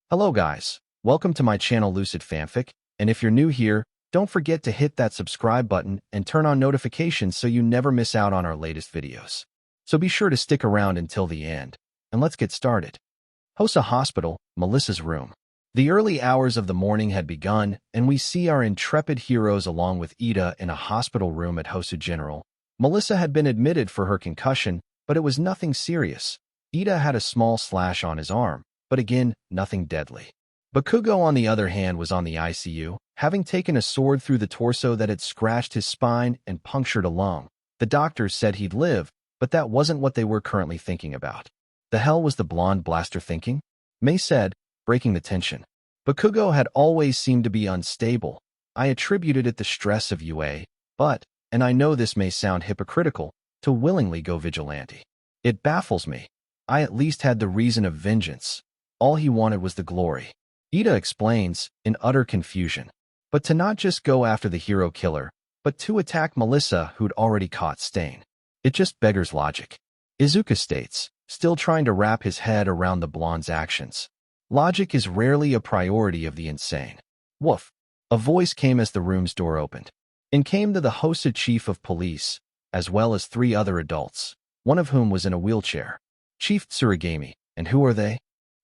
Hello guys, welcome to my channel Lucid Fanfic, and if you're new here, don't forget to hit that subscribe button and turn on notifications so you never miss out on our latest videos. So be sure to stick around until the end, and let's get started. Hosa Hospital, Melissa's room. The early hours of the morning had begun, and we see our intrepid heroes along with Ida in a hospital room at Hosa General. Melissa had been admitted for her concussion, but it was nothing serious. Ida had a small slash on his arm, but again, nothing deadly. Bakugo, on the other hand, was on the ICU, having taken a sword through the torso that had scratched his spine and punctured a lung. The doctors said he'd live, but that wasn't what they were currently thinking about. The hell was the blonde blaster thinking? Mei said, breaking the tension. Bakugo had always seemed to be unstable. I attributed it the stress of UA, but, and I know this may sound hypocritical, to willingly go vigilante. It baffles me. I at least had the reason of vengeance. All he wanted was the glory. Ida explains, in utter confusion. But to not just go after the hero killer, but to attack Melissa, who'd already caught Stain. It just beggars logic. Izuku states, still trying to wrap his head around the blonde's actions. Logic is rarely a priority of the insane. Woof. A voice came as the room's door opened. In came the Hosa chief of police, as well as 3 other adults, one of whom was in a wheelchair. Chief Tsurigami, and who are they?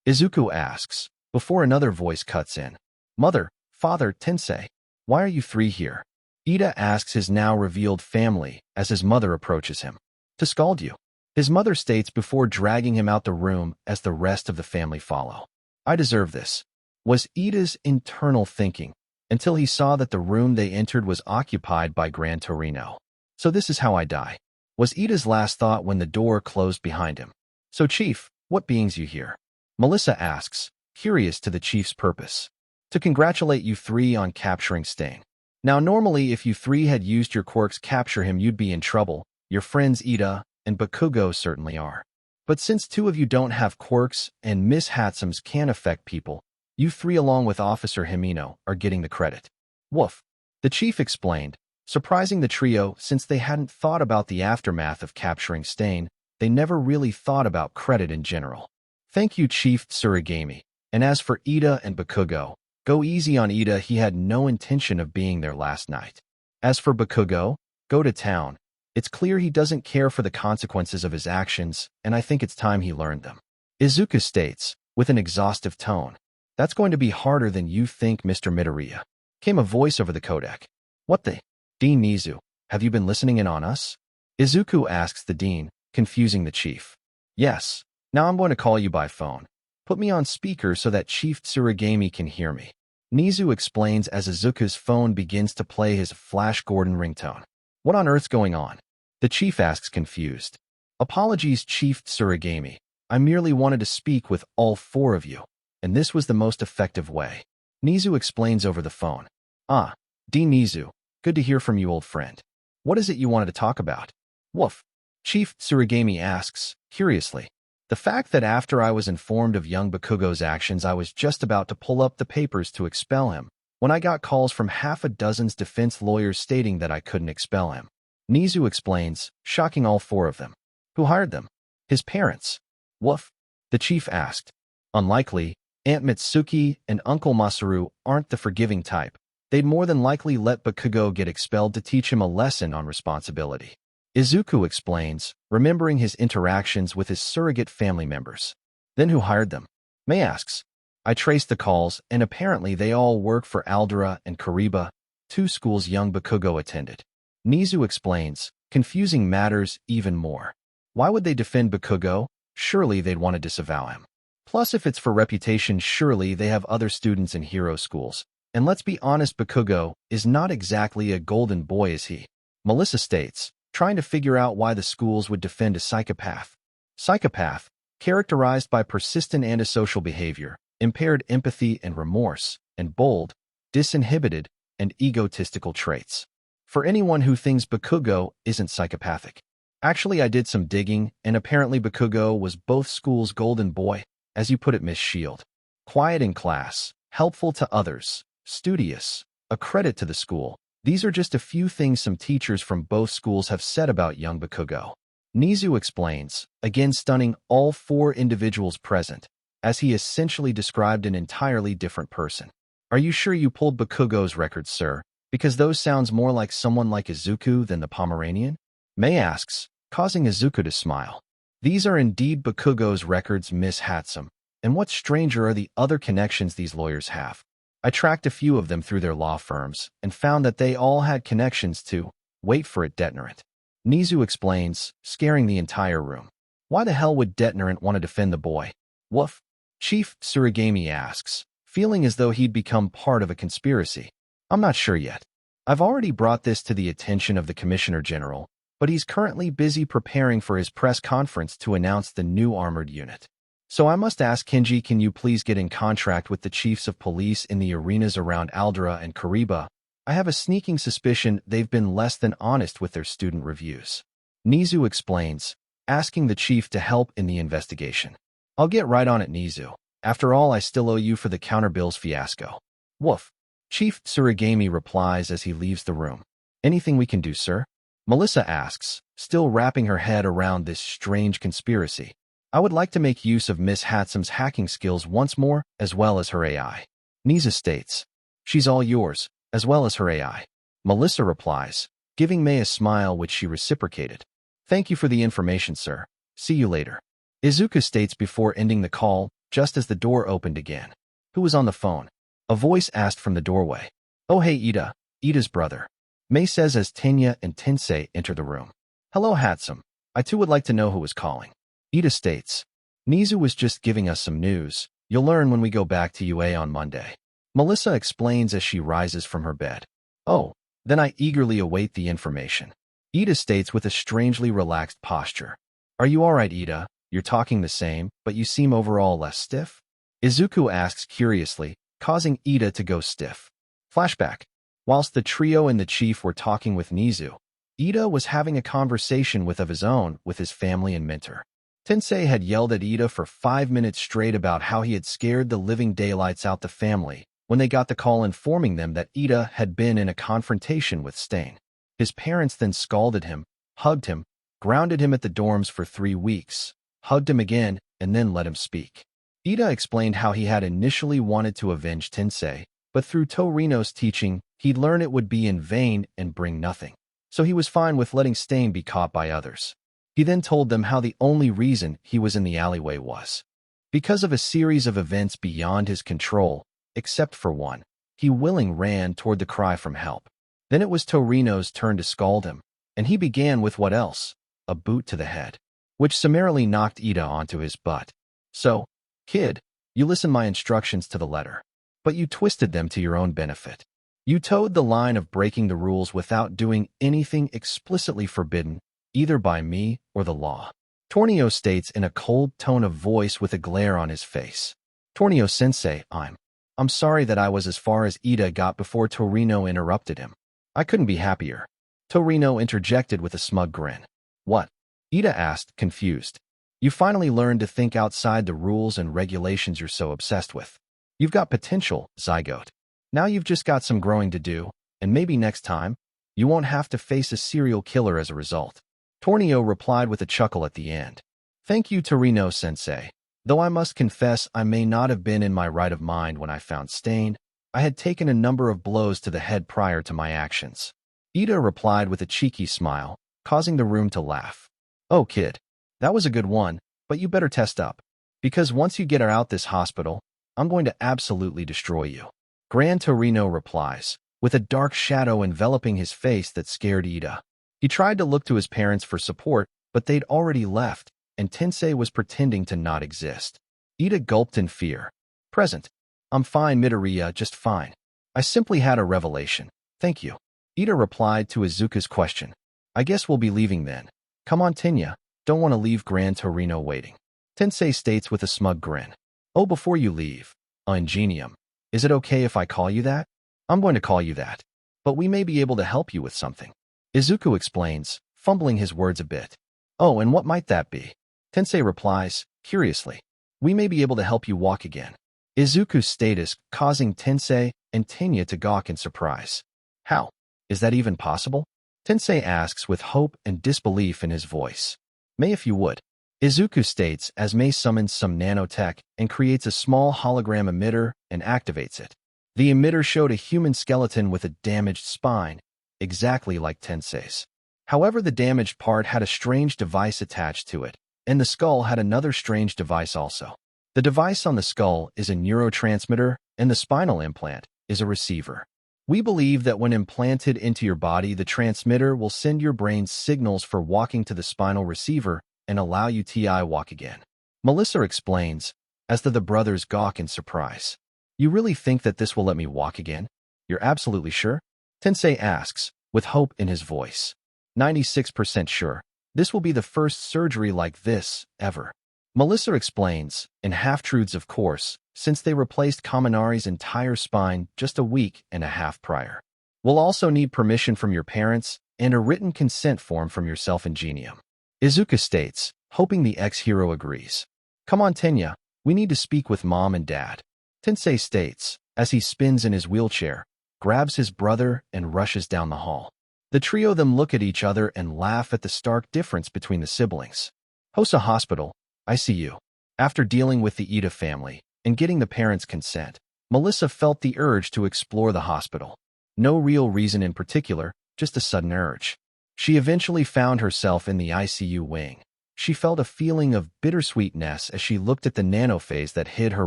Izuku asks, before another voice cuts in. Mother, Father, Tensei, why are you 3 here? Ida asks his now revealed family as his mother approaches him. To scald you. His mother states before dragging him out the room as the rest of the family follow. I deserve this, was Ida's internal thinking, until he saw that the room they entered was occupied by Gran Torino. So this is how I die, was Ida's last thought when the door closed behind him. So Chief, what beings you here? Melissa asks, curious to the chief's purpose. To congratulate you 3 on capturing Stain. Now normally if you 3 had used your quirks capture him you'd be in trouble. Your friends Ida and Bakugo certainly are. But since 2 of you don't have quirks and Miss Hatsum's can affect people, you 3 along with Officer Himino are getting the credit. Woof. The chief explained, surprising the trio since they hadn't thought about the aftermath of capturing Stain. They never really thought about credit in general. Thank you, Chief Tsurigami. And as for Ida and Bakugo, go easy on Ida, he had no intention of being there last night. As for Bakugo, go to town. It's clear he doesn't care for the consequences of his actions, and I think it's time he learned them. Izuku states, with an exhaustive tone. That's going to be harder than you think, Mr. Midoriya. Came a voice over the codec. What the? Dean Nizu, have you been listening in on us? Izuku asks the dean, confusing the chief. Yes. Now I'm going to call you by phone. Put me on speaker so that Chief Tsurigami can hear me. Nizu explains as Izuku's phone begins to play his Flash Gordon ringtone. What on earth's going on? The chief asks confused. Apologies, Chief Tsurigami. I merely wanted to speak with all 4 of you, and this was the most effective way. Nizu explains over the phone. Ah, Dean Nizu, good to hear from you, old friend. What is it you wanted to talk about? Woof. Chief Tsurigami asks, curiously. The fact that after I was informed of young Bakugo's actions, I was just about to pull up the papers to expel him, when I got calls from half a dozen's defense lawyers stating that I couldn't expel him. Nizu explains, shocking all 4 of them. Who hired them? His parents. Woof. The chief asked. Unlikely, Aunt Mitsuki and Uncle Masaru aren't the forgiving type. They'd more than likely let Bakugo get expelled to teach him a lesson on responsibility. Izuku explains, remembering his interactions with his surrogate family members. Then who hired them? Mei asks. I traced the calls, and apparently they all work for Aldera and Kariba, 2 schools young Bakugo attended. Nizu explains, confusing matters even more. Why would they defend Bakugo? Surely they'd want to disavow him. Plus, if it's for reputation, surely they have other students in hero schools. And let's be honest, Bakugo is not exactly a golden boy, is he? Melissa states, trying to figure out why the schools would defend a psychopath. Psychopath, characterized by persistent antisocial behavior, impaired empathy and remorse, and bold, disinhibited, and egotistical traits. For anyone who thinks Bakugo isn't psychopathic. Actually, I did some digging, and apparently Bakugo was both schools' golden boy, as you put it, Miss Shield. Quiet in class, helpful to others, studious, a credit to the school. These are just a few things some teachers from both schools have said about young Bakugo. Nizu explains, again stunning all 4 individuals present. as he essentially described an entirely different person. Are you sure you pulled Bakugo's records, sir? Because those sounds more like someone like Izuku than the Pomeranian? May asks, causing Izuku to smile. These are indeed Bakugo's records, Miss Hatsum. And what's stranger are the other connections these lawyers have. I tracked a few of them through their law firms and found that they all had connections to, wait for it, Deterrent. Nizu explains, scaring the entire room. Why the hell would Deterrent want to defend the boy? Woof. Chief Surigami asks, feeling as though he'd become part of a conspiracy. I'm not sure yet. I've already brought this to the attention of the Commissioner General, but he's currently busy preparing for his press conference to announce the new armored unit. So I must ask Kenji, can you please get in contract with the chiefs of police in the arenas around Aldera and Kariba? I have a sneaking suspicion they've been less than honest with their student reviews. Nizu explains, asking the chief to help in the investigation. I'll get right on it, Nizu. After all, I still owe you for the counterbills fiasco. Woof. Chief Surigami replies as he leaves the room. Anything we can do, sir? Melissa asks, still wrapping her head around this strange conspiracy. I would like to make use of Miss Hatsum's hacking skills once more, as well as her AI. Nizu states, she's all yours, as well as her AI. Melissa replies, giving May a smile which she reciprocated. Thank you for the information, sir. See you later. Izuku states before ending the call, just as the door opened again. Who was on the phone? A voice asked from the doorway. Oh hey Ida, Ida's brother. May says as Tenya and Tensei enter the room. Hello Hatsum. I too would like to know who was calling. Ida states, Nizu was just giving us some news. You'll learn when we go back to UA on Monday. Melissa explains as she rises from her bed. Oh, then I eagerly await the information. Ida states with a strangely relaxed posture. Are you alright, Ida? You're talking the same, but you seem overall less stiff? Izuku asks curiously, causing Ida to go stiff. Flashback. Whilst the trio and the chief were talking with Nizu, Ida was having a conversation of his own with his family and mentor. Tensei had yelled at Ida for 5 minutes straight about how he had scared the living daylights out the family when they got the call informing them that Ida had been in a confrontation with Stain. His parents then scalded him, hugged him, grounded him at the dorms for 3 weeks, hugged him again, and then let him speak. Ida explained how he had initially wanted to avenge Tensei, but through Torino's teaching, he'd learn it would be in vain and bring nothing. So he was fine with letting Stain be caught by others. He then told them how the only reason he was in the alleyway was because of a series of events beyond his control, except for one. He willingly ran toward the cry from help. Then it was Torino's turn to scald him, and he began with what else? A boot to the head, which summarily knocked Ida onto his butt. So, kid, you listened my instructions to the letter, but you twisted them to your own benefit. You towed the line of breaking the rules without doing anything explicitly forbidden, either by me or the law. Tornio states in a cold tone of voice with a glare on his face. Tornio-sensei, I'm sorry that I was as far as Ida got before Torino interrupted him. I couldn't be happier. Torino interjected with a smug grin. What? Ida asked, confused. You finally learned to think outside the rules and regulations you're so obsessed with. You've got potential, Zygote. Now you've just got some growing to do, and maybe next time, you won't have to face a serial killer as a result. Tornio replied with a chuckle at the end. Thank you, Torino-sensei. Though I must confess I may not have been in my right of mind when I found Stain, I had taken a number of blows to the head prior to my actions. Ida replied with a cheeky smile, causing the room to laugh. Oh, kid, that was a good one, but you better test up. Because once you get her out this hospital, I'm going to absolutely destroy you. Gran Torino replies, with a dark shadow enveloping his face that scared Ida. He tried to look to his parents for support, but they'd already left, and Tensei was pretending to not exist. Ida gulped in fear. Present. I'm fine, Midoriya, just fine. I simply had a revelation. Thank you. Ida replied to Izuku's question. I guess we'll be leaving then. Come on, Tenya. Don't want to leave Gran Torino waiting. Tensei states with a smug grin. Oh, before you leave. Ingenium. Is it okay if I call you that? I'm going to call you that. But we may be able to help you with something. Izuku explains, fumbling his words a bit. Oh, and what might that be? Tensei replies, curiously. We may be able to help you walk again. Izuku's status causing Tensei and Tenya to gawk in surprise. How? Is that even possible? Tensei asks with hope and disbelief in his voice. May if you would. Izuku states as Mei summons some nanotech and creates a small hologram emitter and activates it. The emitter showed a human skeleton with a damaged spine, exactly like Tensei's. However, the damaged part had a strange device attached to it, and the skull had another strange device also. The device on the skull is a neurotransmitter, and the spinal implant is a receiver. We believe that when implanted into your body, the transmitter will send your brain signals for walking to the spinal receiver and allow you to walk again. Melissa explains, as the brothers gawk in surprise. You really think that this will let me walk again? You're absolutely sure? Tensei asks, with hope in his voice. 96% sure. This will be the first surgery like this, ever. Melissa explains, in half-truths of course, since they replaced Kaminari's entire spine just a week and a half prior. We'll also need permission from your parents and a written consent form from yourself and Genium. Izuku states, hoping the ex-hero agrees. Come on, Tenya, we need to speak with Mom and Dad. Tensei states, as he spins in his wheelchair, grabs his brother and rushes down the hall. The trio of them look at each other and laugh at the stark difference between the siblings. Hosa Hospital, ICU. After dealing with the Ida family and getting the parents' consent, Melissa felt the urge to explore the hospital. No real reason in particular, just a sudden urge. She eventually found herself in the ICU wing. She felt a feeling of bittersweetness as she looked at the nanophase that hid her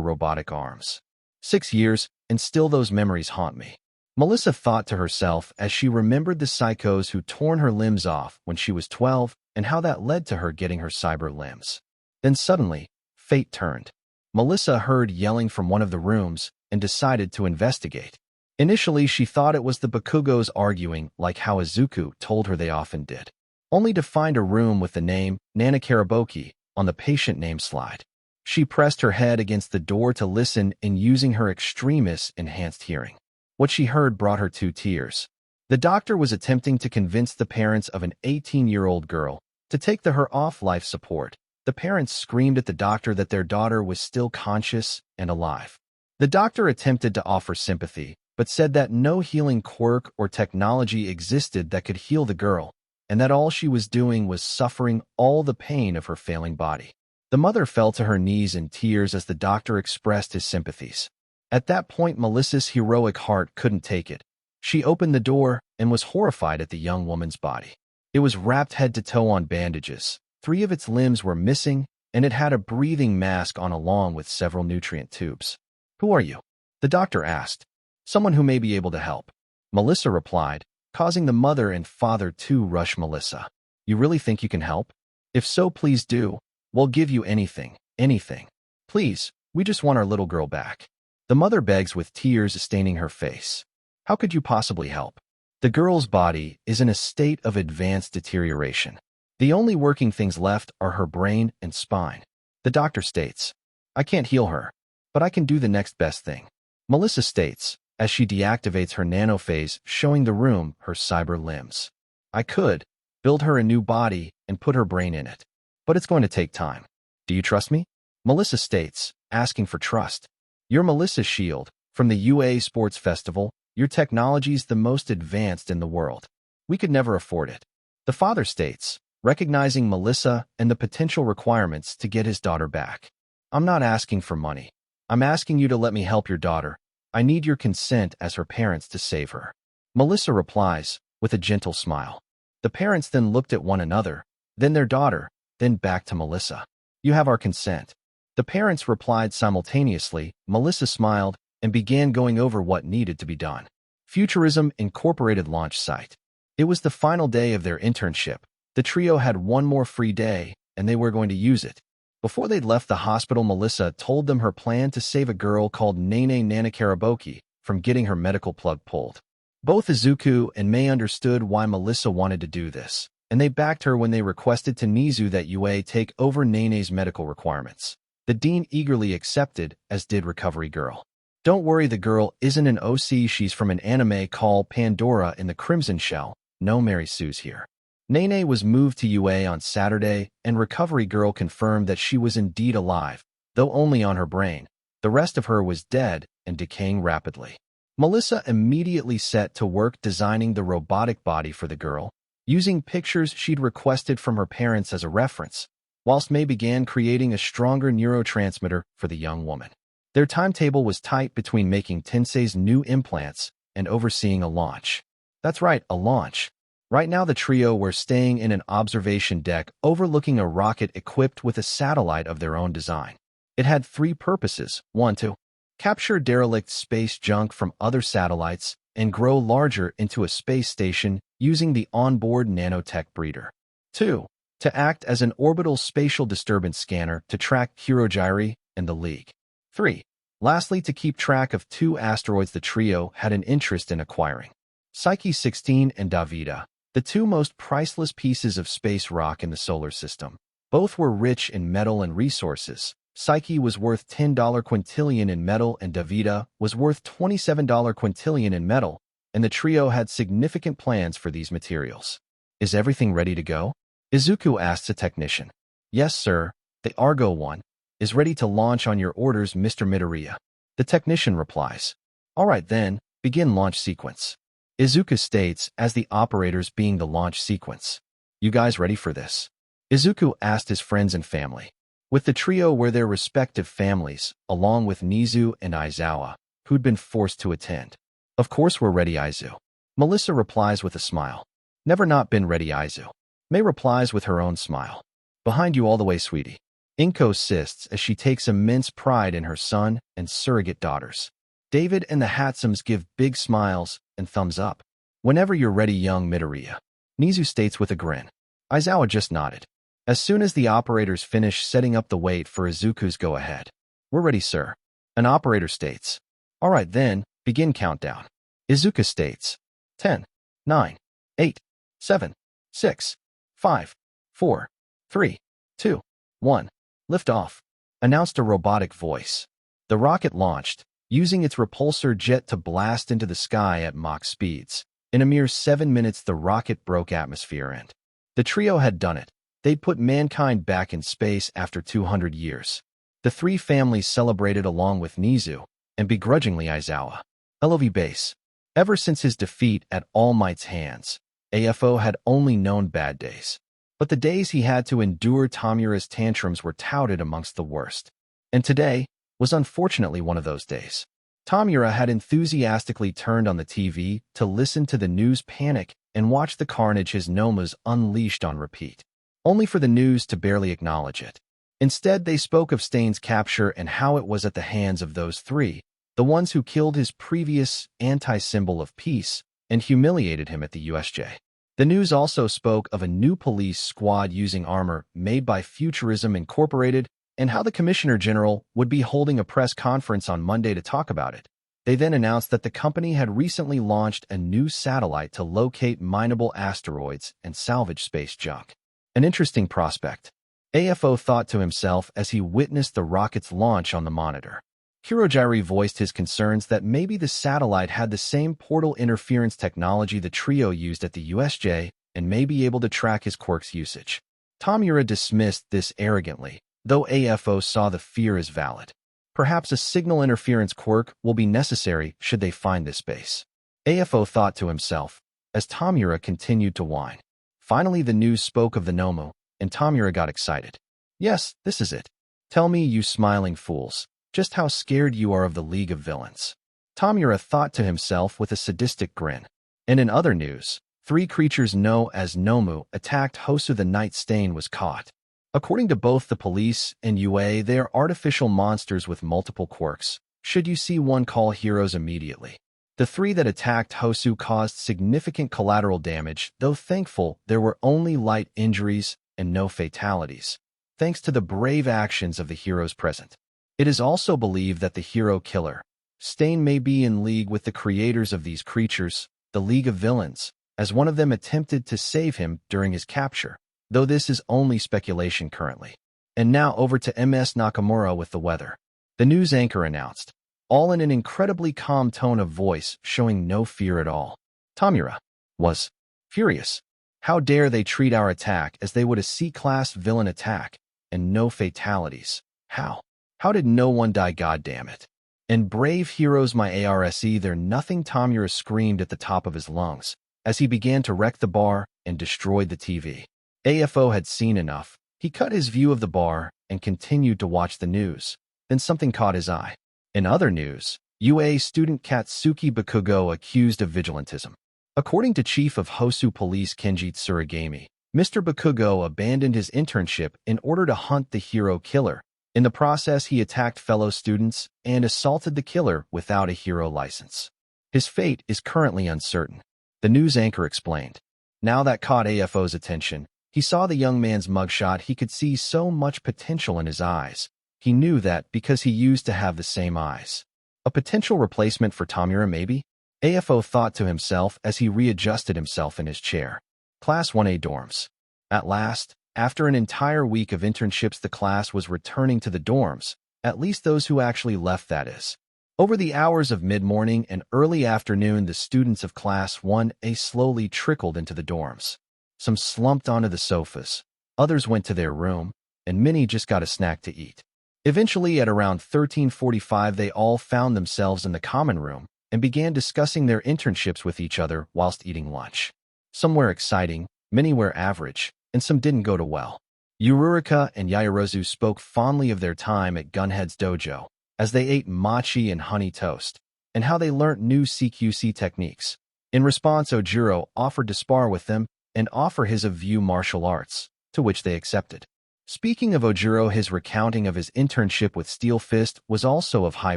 robotic arms. 6 years, and still those memories haunt me. Melissa thought to herself as she remembered the psychos who torn her limbs off when she was 12 and how that led to her getting her cyber limbs. Then suddenly, fate turned. Melissa heard yelling from one of the rooms and decided to investigate. Initially, she thought it was the Bakugos arguing like how Izuku told her they often did, only to find a room with the name Nana Karaboki on the patient name slide. She pressed her head against the door to listen and using her extremis enhanced hearing. What she heard brought her to tears. The doctor was attempting to convince the parents of an 18-year-old girl to take her off life support. The parents screamed at the doctor that their daughter was still conscious and alive. The doctor attempted to offer sympathy, but said that no healing quirk or technology existed that could heal the girl, and that all she was doing was suffering all the pain of her failing body. The mother fell to her knees in tears as the doctor expressed his sympathies. At that point, Melissa's heroic heart couldn't take it. She opened the door and was horrified at the young woman's body. It was wrapped head to toe on bandages. 3 of its limbs were missing, and it had a breathing mask on along with several nutrient tubes. Who are you? The doctor asked. Someone who may be able to help. Melissa replied, causing the mother and father to rush Melissa. You really think you can help? If so, please do. We'll give you anything, anything. Please, we just want our little girl back. The mother begs with tears staining her face. How could you possibly help? The girl's body is in a state of advanced deterioration. The only working things left are her brain and spine. The doctor states, I can't heal her, but I can do the next best thing. Melissa states, as she deactivates her nanophase, showing the room her cyber limbs. I could build her a new body and put her brain in it, but it's going to take time. Do you trust me? Melissa states, asking for trust. You're Melissa Shield, from the UA Sports Festival. Your technology's the most advanced in the world. We could never afford it. The father states, recognizing Melissa and the potential requirements to get his daughter back. I'm not asking for money. I'm asking you to let me help your daughter. I need your consent as her parents to save her. Melissa replies, with a gentle smile. The parents then looked at one another, then their daughter, then back to Melissa. You have our consent. The parents replied simultaneously. Melissa smiled and began going over what needed to be done. Futurism Incorporated launch site. It was the final day of their internship. The trio had one more free day, and they were going to use it. Before they'd left the hospital, Melissa told them her plan to save a girl called Nene Nanakaraboki from getting her medical plug pulled. Both Izuku and Mei understood why Melissa wanted to do this, and they backed her when they requested to Nizu that UA take over Nene's medical requirements. The dean eagerly accepted, as did Recovery Girl. Don't worry, the girl isn't an OC, she's from an anime called Pandora in the Crimson Shell. No Mary Sue's here. Nene was moved to UA on Saturday, and Recovery Girl confirmed that she was indeed alive, though only on her brain. The rest of her was dead and decaying rapidly. Melissa immediately set to work designing the robotic body for the girl, using pictures she'd requested from her parents as a reference. whilst May began creating a stronger neurotransmitter for the young woman. Their timetable was tight between making Tensei's new implants and overseeing a launch. That's right, a launch. Right now the trio were staying in an observation deck overlooking a rocket equipped with a satellite of their own design. It had 3 purposes. 1. To capture derelict space junk from other satellites and grow larger into a space station using the onboard nanotech breeder. 2. To act as an orbital spatial disturbance scanner to track Hirojiri and the League. 3. Lastly, to keep track of 2 asteroids the trio had an interest in acquiring. Psyche 16 and Davida, the 2 most priceless pieces of space rock in the solar system. Both were rich in metal and resources. Psyche was worth $10 quintillion in metal and Davida was worth $27 quintillion in metal, and the trio had significant plans for these materials. Is everything ready to go? Izuku asks a technician. Yes, sir. The Argo 1 is ready to launch on your orders, Mr. Midoriya. The technician replies. All right then, begin launch sequence. Izuku states as the operators being the launch sequence. You guys ready for this? Izuku asked his friends and family. With the trio were their respective families, along with Nizu and Aizawa, who'd been forced to attend. Of course we're ready, Izu. Melissa replies with a smile. Never not been ready, Izu. May replies with her own smile. Behind you all the way, sweetie. Inko insists as she takes immense pride in her son and surrogate daughters. David and the Hatsums give big smiles and thumbs up. Whenever you're ready, young Midoriya. Nizu states with a grin. Aizawa just nodded. As soon as the operators finish setting up the weight for Izuku's go-ahead. We're ready, sir. An operator states. All right then, begin countdown. Izuku states. 10, 9, 8, 7, 6, 5, 4, 3, 2, 1. Lift off, announced a robotic voice. The rocket launched, using its repulsor jet to blast into the sky at Mach speeds. In a mere 7 minutes, the rocket broke atmosphere and the trio had done it. They'd put mankind back in space after 200 years. The 3 families celebrated along with Nizu, and begrudgingly Aizawa. LOV base. Ever since his defeat at All Might's hands, AFO had only known bad days. But the days he had to endure Tamura's tantrums were touted amongst the worst. And today was unfortunately one of those days. Tamura had enthusiastically turned on the TV to listen to the news panic and watch the carnage his Nomas unleashed on repeat, only for the news to barely acknowledge it. Instead, they spoke of Stain's capture and how it was at the hands of those 3, the ones who killed his previous anti-symbol of peace and humiliated him at the USJ. The news also spoke of a new police squad using armor made by Futurism Incorporated and how the Commissioner General would be holding a press conference on Monday to talk about it. They then announced that the company had recently launched a new satellite to locate mineable asteroids and salvage space junk. An interesting prospect. AFO thought to himself as he witnessed the rocket's launch on the monitor. Hirojiri voiced his concerns that maybe the satellite had the same portal interference technology the trio used at the USJ and may be able to track his Quirks usage. Tamura dismissed this arrogantly, though AFO saw the fear as valid. Perhaps a signal interference quirk will be necessary should they find this base. AFO thought to himself, as Tamura continued to whine. Finally the news spoke of the Nomu, and Tamura got excited. Yes, this is it. Tell me, you smiling fools, just how scared you are of the League of Villains. Tamura thought to himself with a sadistic grin. And in other news, 3 creatures known as Nomu attacked Hosu. The Night Stain was caught. According to both the police and UA, they are artificial monsters with multiple quirks. Should you see one, call heroes immediately. The 3 that attacked Hosu caused significant collateral damage, though thankful there were only light injuries and no fatalities, thanks to the brave actions of the heroes present. It is also believed that the hero killer, Stain, may be in league with the creators of these creatures, the League of Villains, as one of them attempted to save him during his capture, though this is only speculation currently. And now over to MS Nakamura with the weather. The news anchor announced, all in an incredibly calm tone of voice, showing no fear at all. Tamura was furious. How dare they treat our attack as they would a C-class villain attack, and no fatalities. How did no one die, goddammit? And brave heroes, my ARSE, they're nothing, Tamura screamed at the top of his lungs, as he began to wreck the bar and destroyed the TV. AFO had seen enough, He cut his view of the bar and continued to watch the news. Then something caught his eye. In other news, UA student Katsuki Bakugo accused of vigilantism. According to Chief of Hosu Police Kenji Tsuragami, Mr. Bakugo abandoned his internship in order to hunt the hero killer. In the process, he attacked fellow students and assaulted the killer without a hero license. His fate is currently uncertain, the news anchor explained. Now that caught AFO's attention. He saw the young man's mugshot. He could see so much potential in his eyes. He knew that because he used to have the same eyes. A potential replacement for Tamura, maybe? AFO thought to himself as he readjusted himself in his chair. Class 1A dorms. At last, after an entire week of internships, the class was returning to the dorms, at least those who actually left, that is. Over the hours of mid-morning and early afternoon, the students of Class 1A slowly trickled into the dorms. Some slumped onto the sofas, others went to their room, and many just got a snack to eat. Eventually, at around 13:45, they all found themselves in the common room and began discussing their internships with each other whilst eating lunch. Some were exciting, many were average, and some didn't go too well. Yururika and Yaoyorozu spoke fondly of their time at Gunhead's dojo, as they ate mochi and honey toast, and how they learnt new CQC techniques. In response, Ojiro offered to spar with them and offer his of view martial arts, to which they accepted. Speaking of Ojiro, his recounting of his internship with Steel Fist was also of high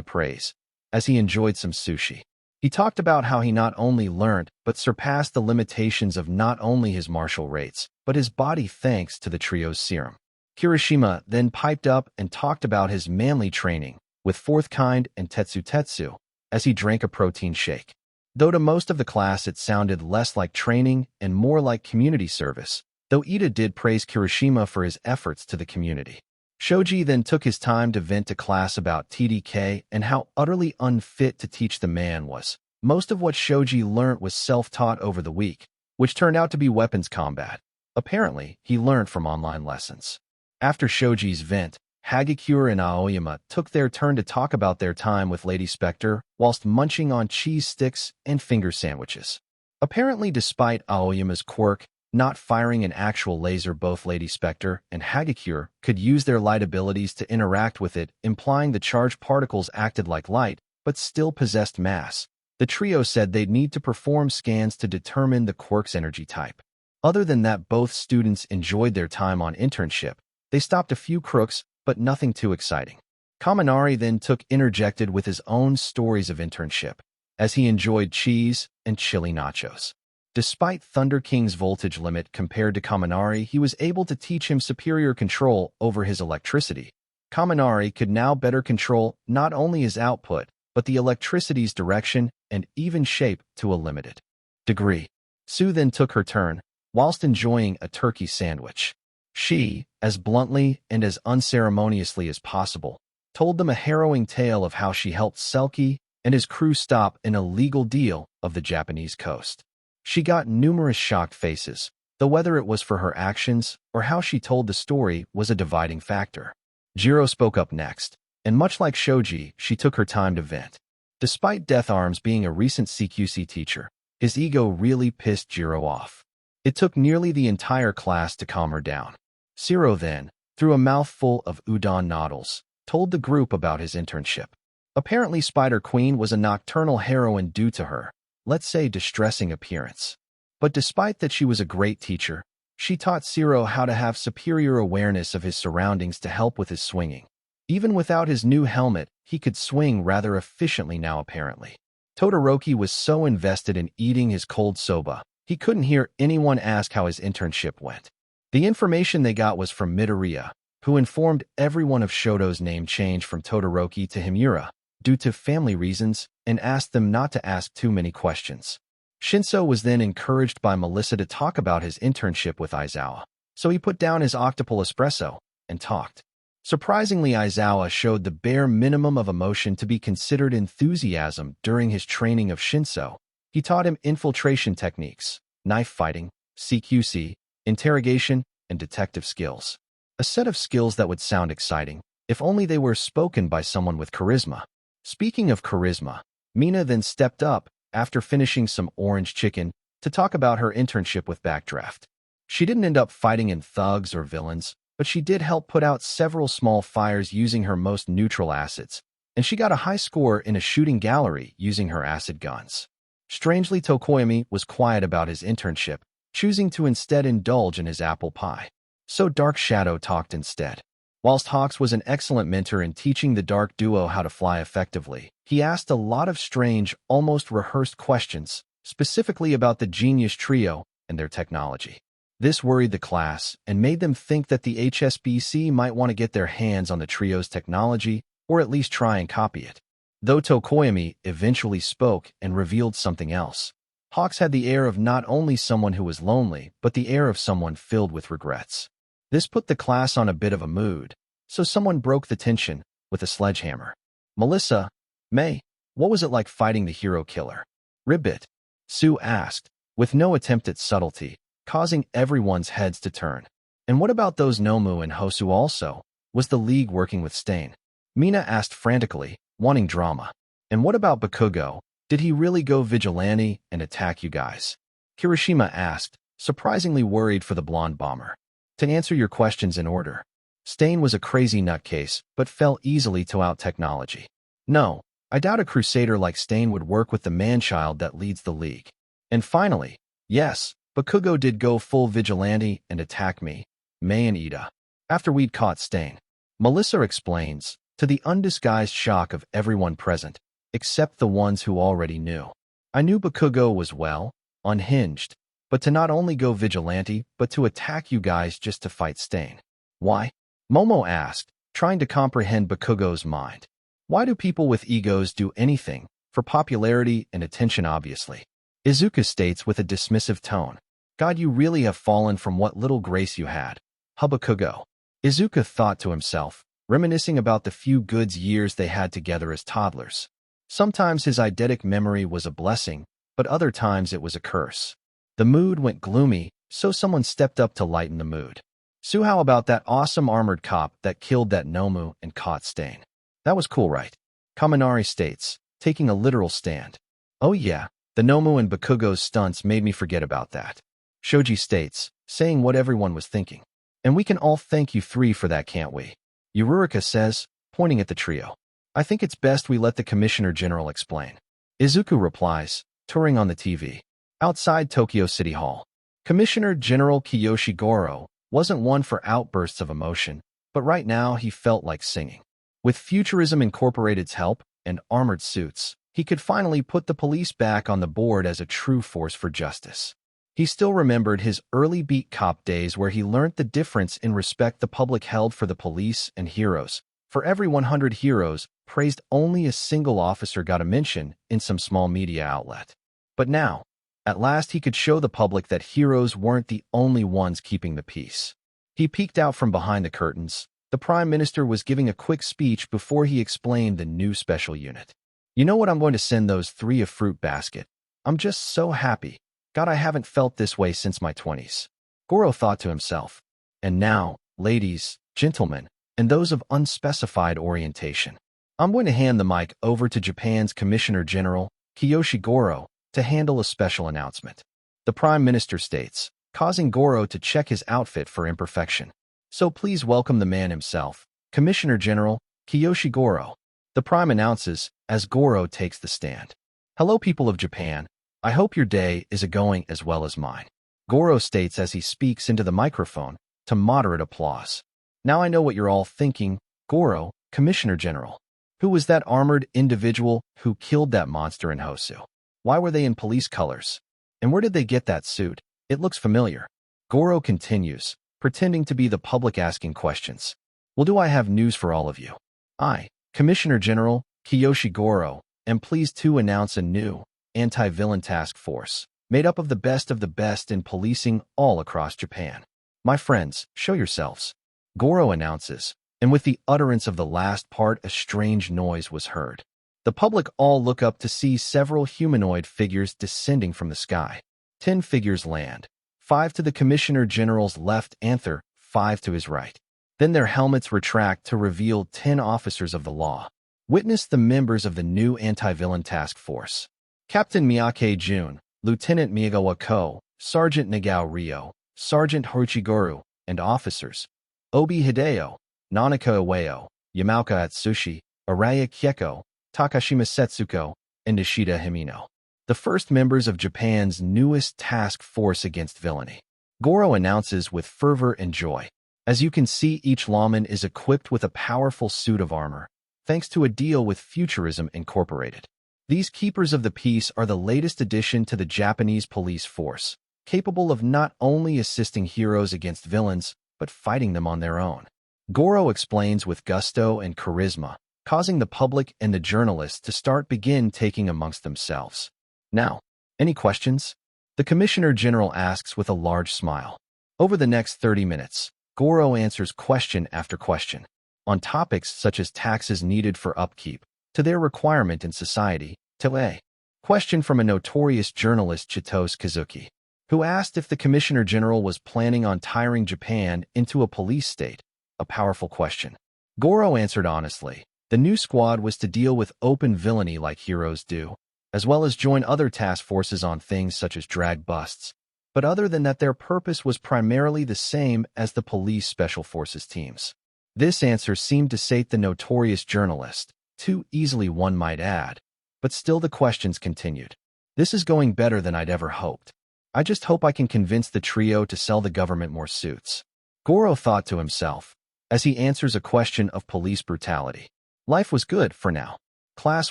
praise, as he enjoyed some sushi. He talked about how he not only learned but surpassed the limitations of not only his martial rates, but his body thanks to the trio's serum. Kirishima then piped up and talked about his manly training with Fourth Kind and Tetsu, as he drank a protein shake. Though to most of the class it sounded less like training and more like community service, though Ida did praise Kirishima for his efforts to the community. Shoji then took his time to vent to class about TDK and how utterly unfit to teach the man was. Most of what Shoji learnt was self-taught over the week, which turned out to be weapons combat. Apparently, he learned from online lessons. After Shoji's vent, Hagakure and Aoyama took their turn to talk about their time with Lady Spectre whilst munching on cheese sticks and finger sandwiches. Apparently, despite Aoyama's quirk, not firing an actual laser, both Lady Spectre and Hagakure could use their light abilities to interact with it, implying the charged particles acted like light, but still possessed mass. The trio said they'd need to perform scans to determine the quirk's energy type. Other than that, both students enjoyed their time on internship. They stopped a few crooks, but nothing too exciting. Kaminari then interjected with his own stories of internship, as he enjoyed cheese and chili nachos. Despite Thunder King's voltage limit compared to Kaminari, he was able to teach him superior control over his electricity. Kaminari could now better control not only his output, but the electricity's direction and even shape to a limited degree. Sue then took her turn, whilst enjoying a turkey sandwich. She, as bluntly and as unceremoniously as possible, told them a harrowing tale of how she helped Selkie and his crew stop an illegal deal of the Japanese coast. She got numerous shocked faces, though whether it was for her actions or how she told the story was a dividing factor. Jiro spoke up next, and much like Shoji, she took her time to vent. Despite Death Arms being a recent CQC teacher, his ego really pissed Jiro off. It took nearly the entire class to calm her down. Zero then, through a mouthful of udon noodles, told the group about his internship. Apparently, Spider Queen was a nocturnal heroine due to her, let's say, distressing appearance. But despite that she was a great teacher, she taught Zero how to have superior awareness of his surroundings to help with his swinging. Even without his new helmet, he could swing rather efficiently now apparently. Todoroki was so invested in eating his cold soba, he couldn't hear anyone ask how his internship went. The information they got was from Midoriya, who informed everyone of Shoto's name change from Todoroki to Himura, due to family reasons, and asked them not to ask too many questions. Shinso was then encouraged by Melissa to talk about his internship with Aizawa, so he put down his octuple espresso and talked. Surprisingly, Aizawa showed the bare minimum of emotion to be considered enthusiasm during his training of Shinso. He taught him infiltration techniques, knife fighting, CQC, interrogation, and detective skills. A set of skills that would sound exciting, if only they were spoken by someone with charisma. Speaking of charisma, Mina then stepped up, after finishing some orange chicken, to talk about her internship with Backdraft. She didn't end up fighting in thugs or villains, but she did help put out several small fires using her most neutral acids, and she got a high score in a shooting gallery using her acid guns. Strangely, Tokoyami was quiet about his internship, choosing to instead indulge in his apple pie. So Dark Shadow talked instead. Whilst Hawks was an excellent mentor in teaching the Dark Duo how to fly effectively, he asked a lot of strange, almost rehearsed questions, specifically about the Genius Trio and their technology. This worried the class and made them think that the HSBC might want to get their hands on the trio's technology or at least try and copy it. Though Tokoyami eventually spoke and revealed something else. Hawks had the air of not only someone who was lonely, but the air of someone filled with regrets. This put the class on a bit of a mood, so someone broke the tension with a sledgehammer. Melissa, May, what was it like fighting the hero killer? Ribbit, Sue asked, with no attempt at subtlety, causing everyone's heads to turn. And what about those Nomu and Hosu also? Was the League working with Stain? Mina asked frantically, wanting drama. And what about Bakugo? Did he really go vigilante and attack you guys? Kirishima asked, surprisingly worried for the blonde bomber. To answer your questions in order. Stain was a crazy nutcase, but fell easily to out-technology. No, I doubt a crusader like Stain would work with the man-child that leads the League. And finally, yes, Bakugo did go full vigilante and attack me, May and Ida, after we'd caught Stain. Melissa explains, to the undisguised shock of everyone present, except the ones who already knew. I knew Bakugo was well, unhinged, but to not only go vigilante, but to attack you guys just to fight Stain. Why? Momo asked, trying to comprehend Bakugo's mind. Why do people with egos do anything? For popularity and attention, obviously. Izuku states with a dismissive tone. God, you really have fallen from what little grace you had. Bakugo. Izuku thought to himself, reminiscing about the few good years they had together as toddlers. Sometimes his eidetic memory was a blessing, but other times it was a curse. The mood went gloomy, so someone stepped up to lighten the mood. Sue, how about that awesome armored cop that killed that Nomu and caught Stain? That was cool, right? Kaminari states, taking a literal stand. Oh yeah, the Nomu and Bakugo's stunts made me forget about that. Shoji states, saying what everyone was thinking. And we can all thank you three for that, can't we? Yururika says, pointing at the trio. I think it's best we let the Commissioner General explain. Izuku replies, touring on the TV. Outside Tokyo City Hall. Commissioner General Kiyoshi Goro wasn't one for outbursts of emotion, but right now he felt like singing. With Futurism Incorporated's help and armored suits, he could finally put the police back on the board as a true force for justice. He still remembered his early beat cop days where he learned the difference in respect the public held for the police and heroes. For every 100 heroes praised, only a single officer got a mention in some small media outlet. But now, at last he could show the public that heroes weren't the only ones keeping the peace. He peeked out from behind the curtains. The Prime Minister was giving a quick speech before he explained the new special unit. You know what, I'm going to send those three a fruit basket. I'm just so happy. God, I haven't felt this way since my 20s. Goro thought to himself. And now, ladies, gentlemen, and those of unspecified orientation, I'm going to hand the mic over to Japan's Commissioner General, Kiyoshi Goro, to handle a special announcement. The Prime Minister states, causing Goro to check his outfit for imperfection. So please welcome the man himself, Commissioner General Kiyoshi Goro. The Prime announces, as Goro takes the stand. Hello, people of Japan. I hope your day is going as well as mine. Goro states as he speaks into the microphone, to moderate applause. Now I know what you're all thinking. Goro, Commissioner General. Who was that armored individual who killed that monster in Hosu? Why were they in police colors? And where did they get that suit? It looks familiar. Goro continues, pretending to be the public asking questions. Well, do I have news for all of you? I, Commissioner General Kiyoshi Goro, am pleased to announce a new anti-villain task force, made up of the best in policing all across Japan. My friends, show yourselves. Goro announces, and with the utterance of the last part, a strange noise was heard. The public all look up to see several humanoid figures descending from the sky. 10 figures land, 5 to the Commissioner General's left and 5 to his right. Then their helmets retract to reveal 10 officers of the law. Witness the members of the new anti-villain task force. Captain Miyake Jun, Lieutenant Miyagawa Ko, Sergeant Nagao Ryo, Sergeant Hochiguru, and officers. Obi Hideo, Nanaka Iwao, Yamauka Atsushi, Araya Kieko, Takashima Setsuko, and Nishida Himino, the first members of Japan's newest task force against villainy. Goro announces with fervor and joy. As you can see, each lawman is equipped with a powerful suit of armor, thanks to a deal with Futurism Incorporated. These keepers of the peace are the latest addition to the Japanese police force, capable of not only assisting heroes against villains, but fighting them on their own. Goro explains with gusto and charisma, causing the public and the journalists to begin taking amongst themselves. Now, any questions? The Commissioner General asks with a large smile. Over the next 30 minutes, Goro answers question after question, on topics such as taxes needed for upkeep, to their requirement in society, to a question from a notorious journalist Chitose Kazuki, who asked if the Commissioner General was planning on tiring Japan into a police state, a powerful question. Goro answered honestly. The new squad was to deal with open villainy like heroes do, as well as join other task forces on things such as drag busts. But other than that, their purpose was primarily the same as the police special forces teams. This answer seemed to sate the notorious journalist, too easily one might add, but still the questions continued. This is going better than I'd ever hoped. I just hope I can convince the trio to sell the government more suits. Goro thought to himself, as he answers a question of police brutality. Life was good for now. Class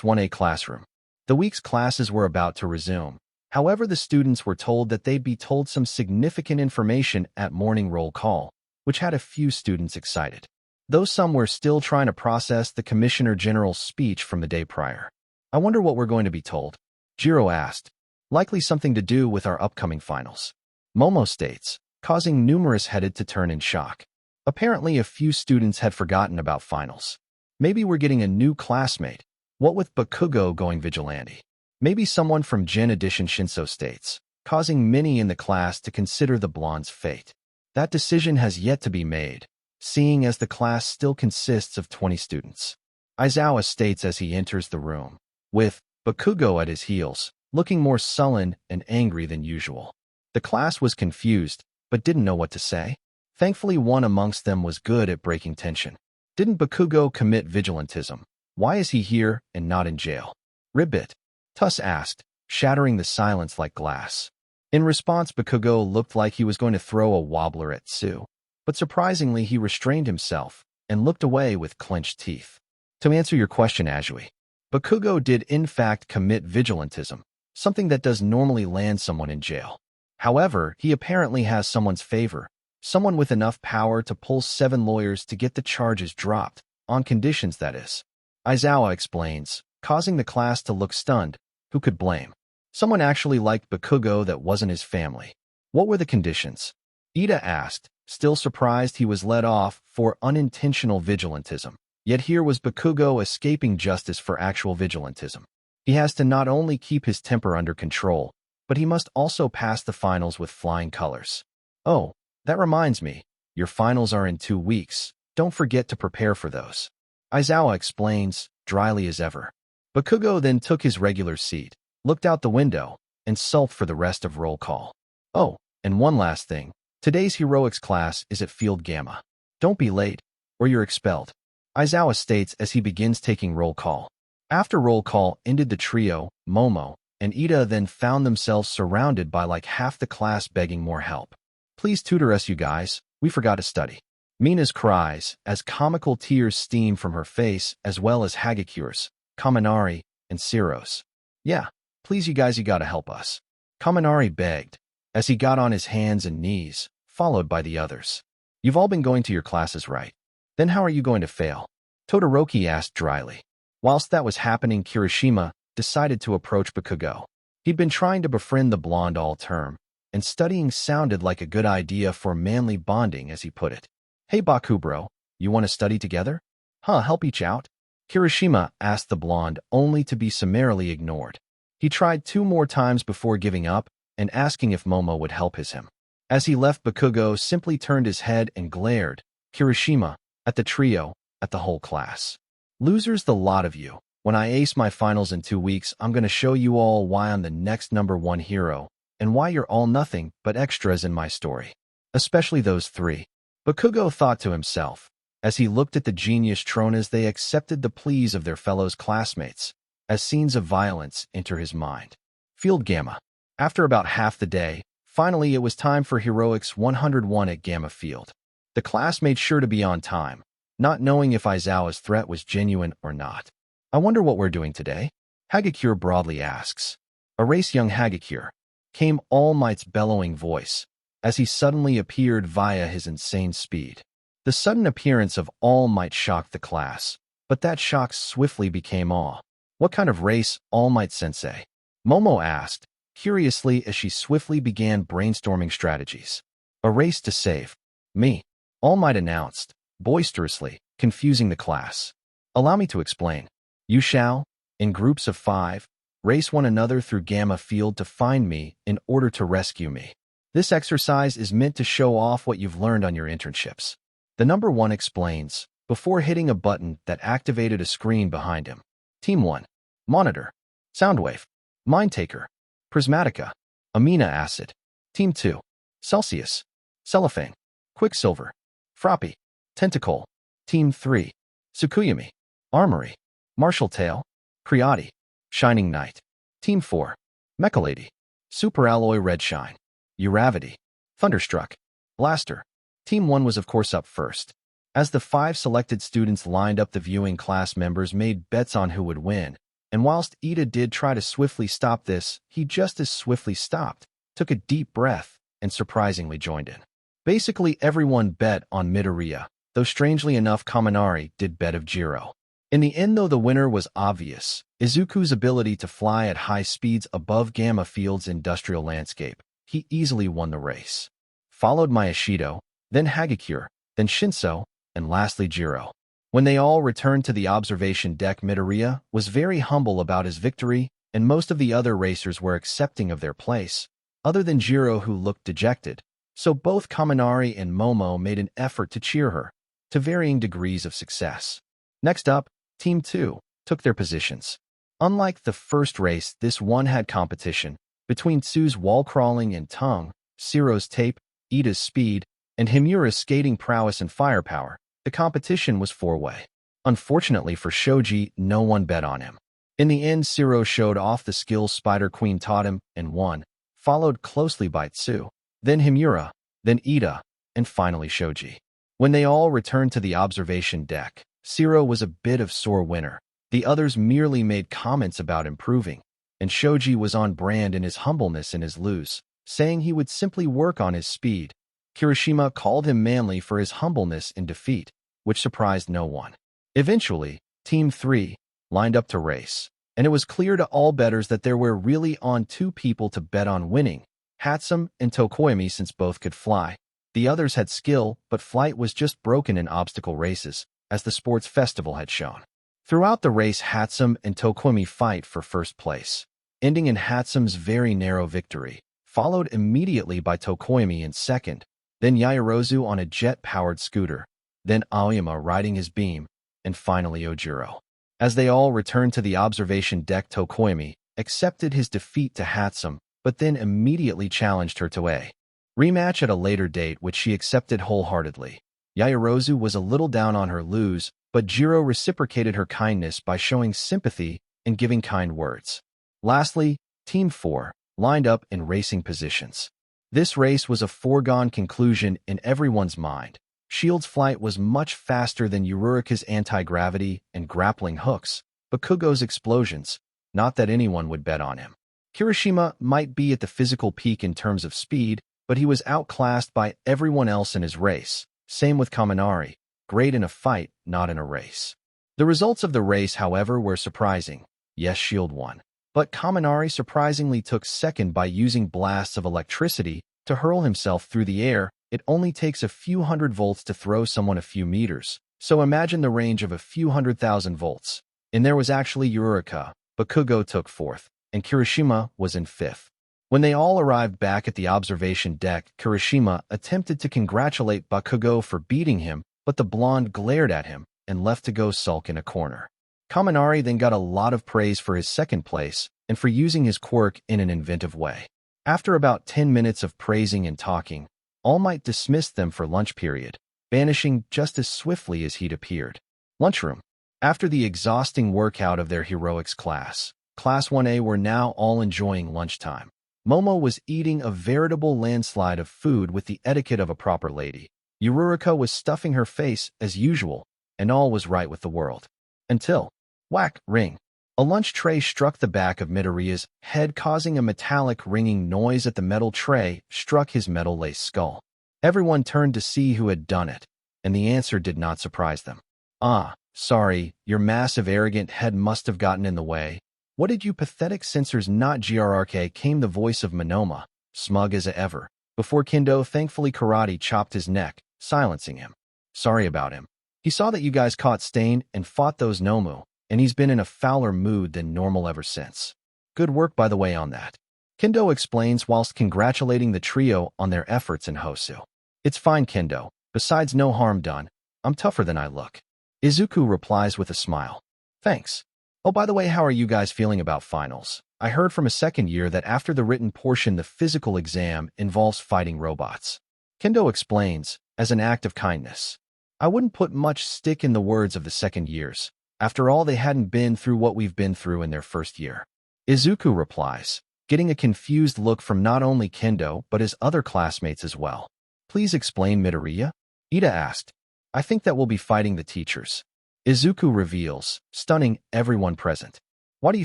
1A classroom. The week's classes were about to resume. However, the students were told that they'd be told some significant information at morning roll call, which had a few students excited, though some were still trying to process the Commissioner General's speech from the day prior. I wonder what we're going to be told, Jiro asked. Likely something to do with our upcoming finals, Momo states, causing numerous headed to turn in shock. Apparently a few students had forgotten about finals. Maybe we're getting a new classmate. What with Bakugo going vigilante? Maybe someone from Gen Edition Shinso states, causing many in the class to consider the blonde's fate. That decision has yet to be made, seeing as the class still consists of 20 students. Aizawa states as he enters the room, with Bakugo at his heels, looking more sullen and angry than usual. The class was confused, but didn't know what to say. Thankfully, one amongst them was good at breaking tension. Didn't Bakugo commit vigilantism? Why is he here and not in jail? Ribbit, Tuss asked, shattering the silence like glass. In response, Bakugo looked like he was going to throw a wobbler at Tsu, but surprisingly he restrained himself and looked away with clenched teeth. To answer your question, Ajui, Bakugo did in fact commit vigilantism, something that does normally land someone in jail. However, he apparently has someone's favor, someone with enough power to pull 7 lawyers to get the charges dropped, on conditions that is. Aizawa explains, causing the class to look stunned. Who could blame? Someone actually liked Bakugo that wasn't his family. What were the conditions? Ida asked, still surprised he was let off for unintentional vigilantism. Yet here was Bakugo escaping justice for actual vigilantism. He has to not only keep his temper under control, but he must also pass the finals with flying colors. Oh, that reminds me, your finals are in 2 weeks. Don't forget to prepare for those. Aizawa explains, dryly as ever. Bakugo then took his regular seat, looked out the window, and sulked for the rest of roll call. Oh, and one last thing. Today's heroics class is at Field Gamma. Don't be late, or you're expelled. Aizawa states as he begins taking roll call. After roll call ended, the trio, Momo, and Ida then found themselves surrounded by like half the class begging more help. Please tutor us, you guys. We forgot to study. Mina's cries, as comical tears steam from her face, as well as Hagakura's, Kaminari, and Ciro's. Yeah, please you guys, you gotta help us. Kaminari begged, as he got on his hands and knees, followed by the others. You've all been going to your classes, right? Then how are you going to fail? Todoroki asked dryly. Whilst that was happening, Kirishima decided to approach Bakugo. He'd been trying to befriend the blonde all term, and studying sounded like a good idea for manly bonding, as he put it. Hey Bakubro, you want to study together? Help each out? Kirishima asked the blonde, only to be summarily ignored. He tried 2 more times before giving up and asking if Momo would help him. As he left, Bakugo simply turned his head and glared, Kirishima, at the trio, at the whole class. Losers, the lot of you. When I ace my finals in 2 weeks, I'm going to show you all why I'm the next #1 hero, and why you're all nothing but extras in my story. Especially those 3. Bakugo thought to himself. As he looked at the genius Tronas, they accepted the pleas of their fellow classmates, as scenes of violence enter his mind. Field Gamma. After about half the day, finally it was time for Heroics 101 at Gamma Field. The class made sure to be on time, not knowing if Aizawa's threat was genuine or not. I wonder what we're doing today? Hagakure broadly asks. Erase young Hagakure, came All Might's bellowing voice, as he suddenly appeared via his insane speed. The sudden appearance of All Might shocked the class, but that shock swiftly became awe. What kind of race, All Might Sensei? Momo asked, curiously as she swiftly began brainstorming strategies. A race to save me, All Might announced, boisterously, confusing the class. Allow me to explain. You shall, in groups of 5, race one another through Gamma Field to find me in order to rescue me. This exercise is meant to show off what you've learned on your internships. The number 1 explains, before hitting a button that activated a screen behind him. Team 1. Monitor. Soundwave. Mindtaker. Prismatica. Amino Acid. Team 2. Celsius. Cellophane. Quicksilver. Froppy. Tentacle. Team 3. Tsukuyami. Armory. Martial Tail. Creati. Shining Knight. Team 4. Mechalady. Superalloy Redshine. Uravity. Thunderstruck. Blaster. Team 1 was of course up first. As the 5 selected students lined up, the viewing class members made bets on who would win, and whilst Ida did try to swiftly stop this, he just as swiftly stopped, took a deep breath, and surprisingly joined in. Basically everyone bet on Midoriya, though strangely enough Kaminari did bet of Jiro. In the end, though, the winner was obvious. Izuku's ability to fly at high speeds above Gamma Field's industrial landscape. He easily won the race. Followed Mayashido, then Hagakure, then Shinso, and lastly Jiro. When they all returned to the observation deck, Midoriya was very humble about his victory, and most of the other racers were accepting of their place, other than Jiro, who looked dejected. So both Kaminari and Momo made an effort to cheer her, to varying degrees of success. Next up, Team 2 took their positions. Unlike the first race, this one had competition between Tsu's wall crawling and tongue, Siro's tape, Ida's speed, and Himura's skating prowess and firepower. The competition was 4-way. Unfortunately for Shoji, no one bet on him. In the end, Siro showed off the skills Spider Queen taught him and won, followed closely by Tsu, then Himura, then Ida, and finally Shoji. When they all returned to the observation deck, Siro was a bit of sore winner. The others merely made comments about improving, and Shoji was on brand in his humbleness in his lose, saying he would simply work on his speed. Kirishima called him manly for his humbleness in defeat, which surprised no one. Eventually, Team 3 lined up to race, and it was clear to all bettors that there were really on 2 people to bet on winning, Hatsum and Tokoyami, since both could fly. The others had skill, but flight was just broken in obstacle races, as the sports festival had shown. Throughout the race, Hatsum and Tokoyami fight for first place, ending in Hatsum's very narrow victory, followed immediately by Tokoyami in second, then Yaoyorozu on a jet-powered scooter, then Aoyama riding his beam, and finally Ojiro. As they all returned to the observation deck, Tokoyami accepted his defeat to Hatsum, but then immediately challenged her to a rematch at a later date, which she accepted wholeheartedly. Yaoyorozu was a little down on her lose, but Jiro reciprocated her kindness by showing sympathy and giving kind words. Lastly, Team 4 lined up in racing positions. This race was a foregone conclusion in everyone's mind. Shield's flight was much faster than Uraraka's anti-gravity and grappling hooks, Bakugo's explosions, not that anyone would bet on him. Kirishima might be at the physical peak in terms of speed, but he was outclassed by everyone else in his race. Same with Kaminari, great in a fight, not in a race. The results of the race, however, were surprising. Yes, Shield won, but Kaminari surprisingly took second by using blasts of electricity to hurl himself through the air. It only takes a few hundred volts to throw someone a few meters, so imagine the range of a few 100,000 volts. And there was actually Uraraka. Bakugo took fourth, and Kirishima was in fifth. When they all arrived back at the observation deck, Kirishima attempted to congratulate Bakugo for beating him, but the blonde glared at him and left to go sulk in a corner. Kaminari then got a lot of praise for his second place and for using his quirk in an inventive way. After about 10 minutes of praising and talking, All Might dismissed them for lunch period. vanishing just as swiftly as he'd appeared. Lunchroom. After the exhausting workout of their heroics class, Class 1A were now all enjoying lunchtime. Momo was eating a veritable landslide of food with the etiquette of a proper lady. Yururika was stuffing her face as usual, and all was right with the world. Until, whack, ring. A lunch tray struck the back of Midoriya's head, causing a metallic ringing noise as the metal tray struck his metal-laced skull. Everyone turned to see who had done it, and the answer did not surprise them. "Ah, sorry, your massive arrogant head must have gotten in the way. What did you pathetic censors not grk?" came the voice of Monoma, smug as ever, before Kendo thankfully karate chopped his neck, silencing him. "Sorry about him. He saw that you guys caught Stain and fought those Nomu, and he's been in a fouler mood than normal ever since. Good work, by the way, on that," Kendo explains whilst congratulating the trio on their efforts in Hosu. "It's fine, Kendo. Besides, no harm done. I'm tougher than I look." Izuku replies with a smile. "Thanks. Oh, by the way, how are you guys feeling about finals? I heard from a second year that after the written portion, the physical exam involves fighting robots." Kendo explains, as an act of kindness. "I wouldn't put much stick in the words of the second years. After all, they hadn't been through what we've been through in their first year." Izuku replies, getting a confused look from not only Kendo but his other classmates as well. "Please explain, Midoriya?" Ida asked. "I think that we'll be fighting the teachers," Izuku reveals, stunning everyone present. "Why do you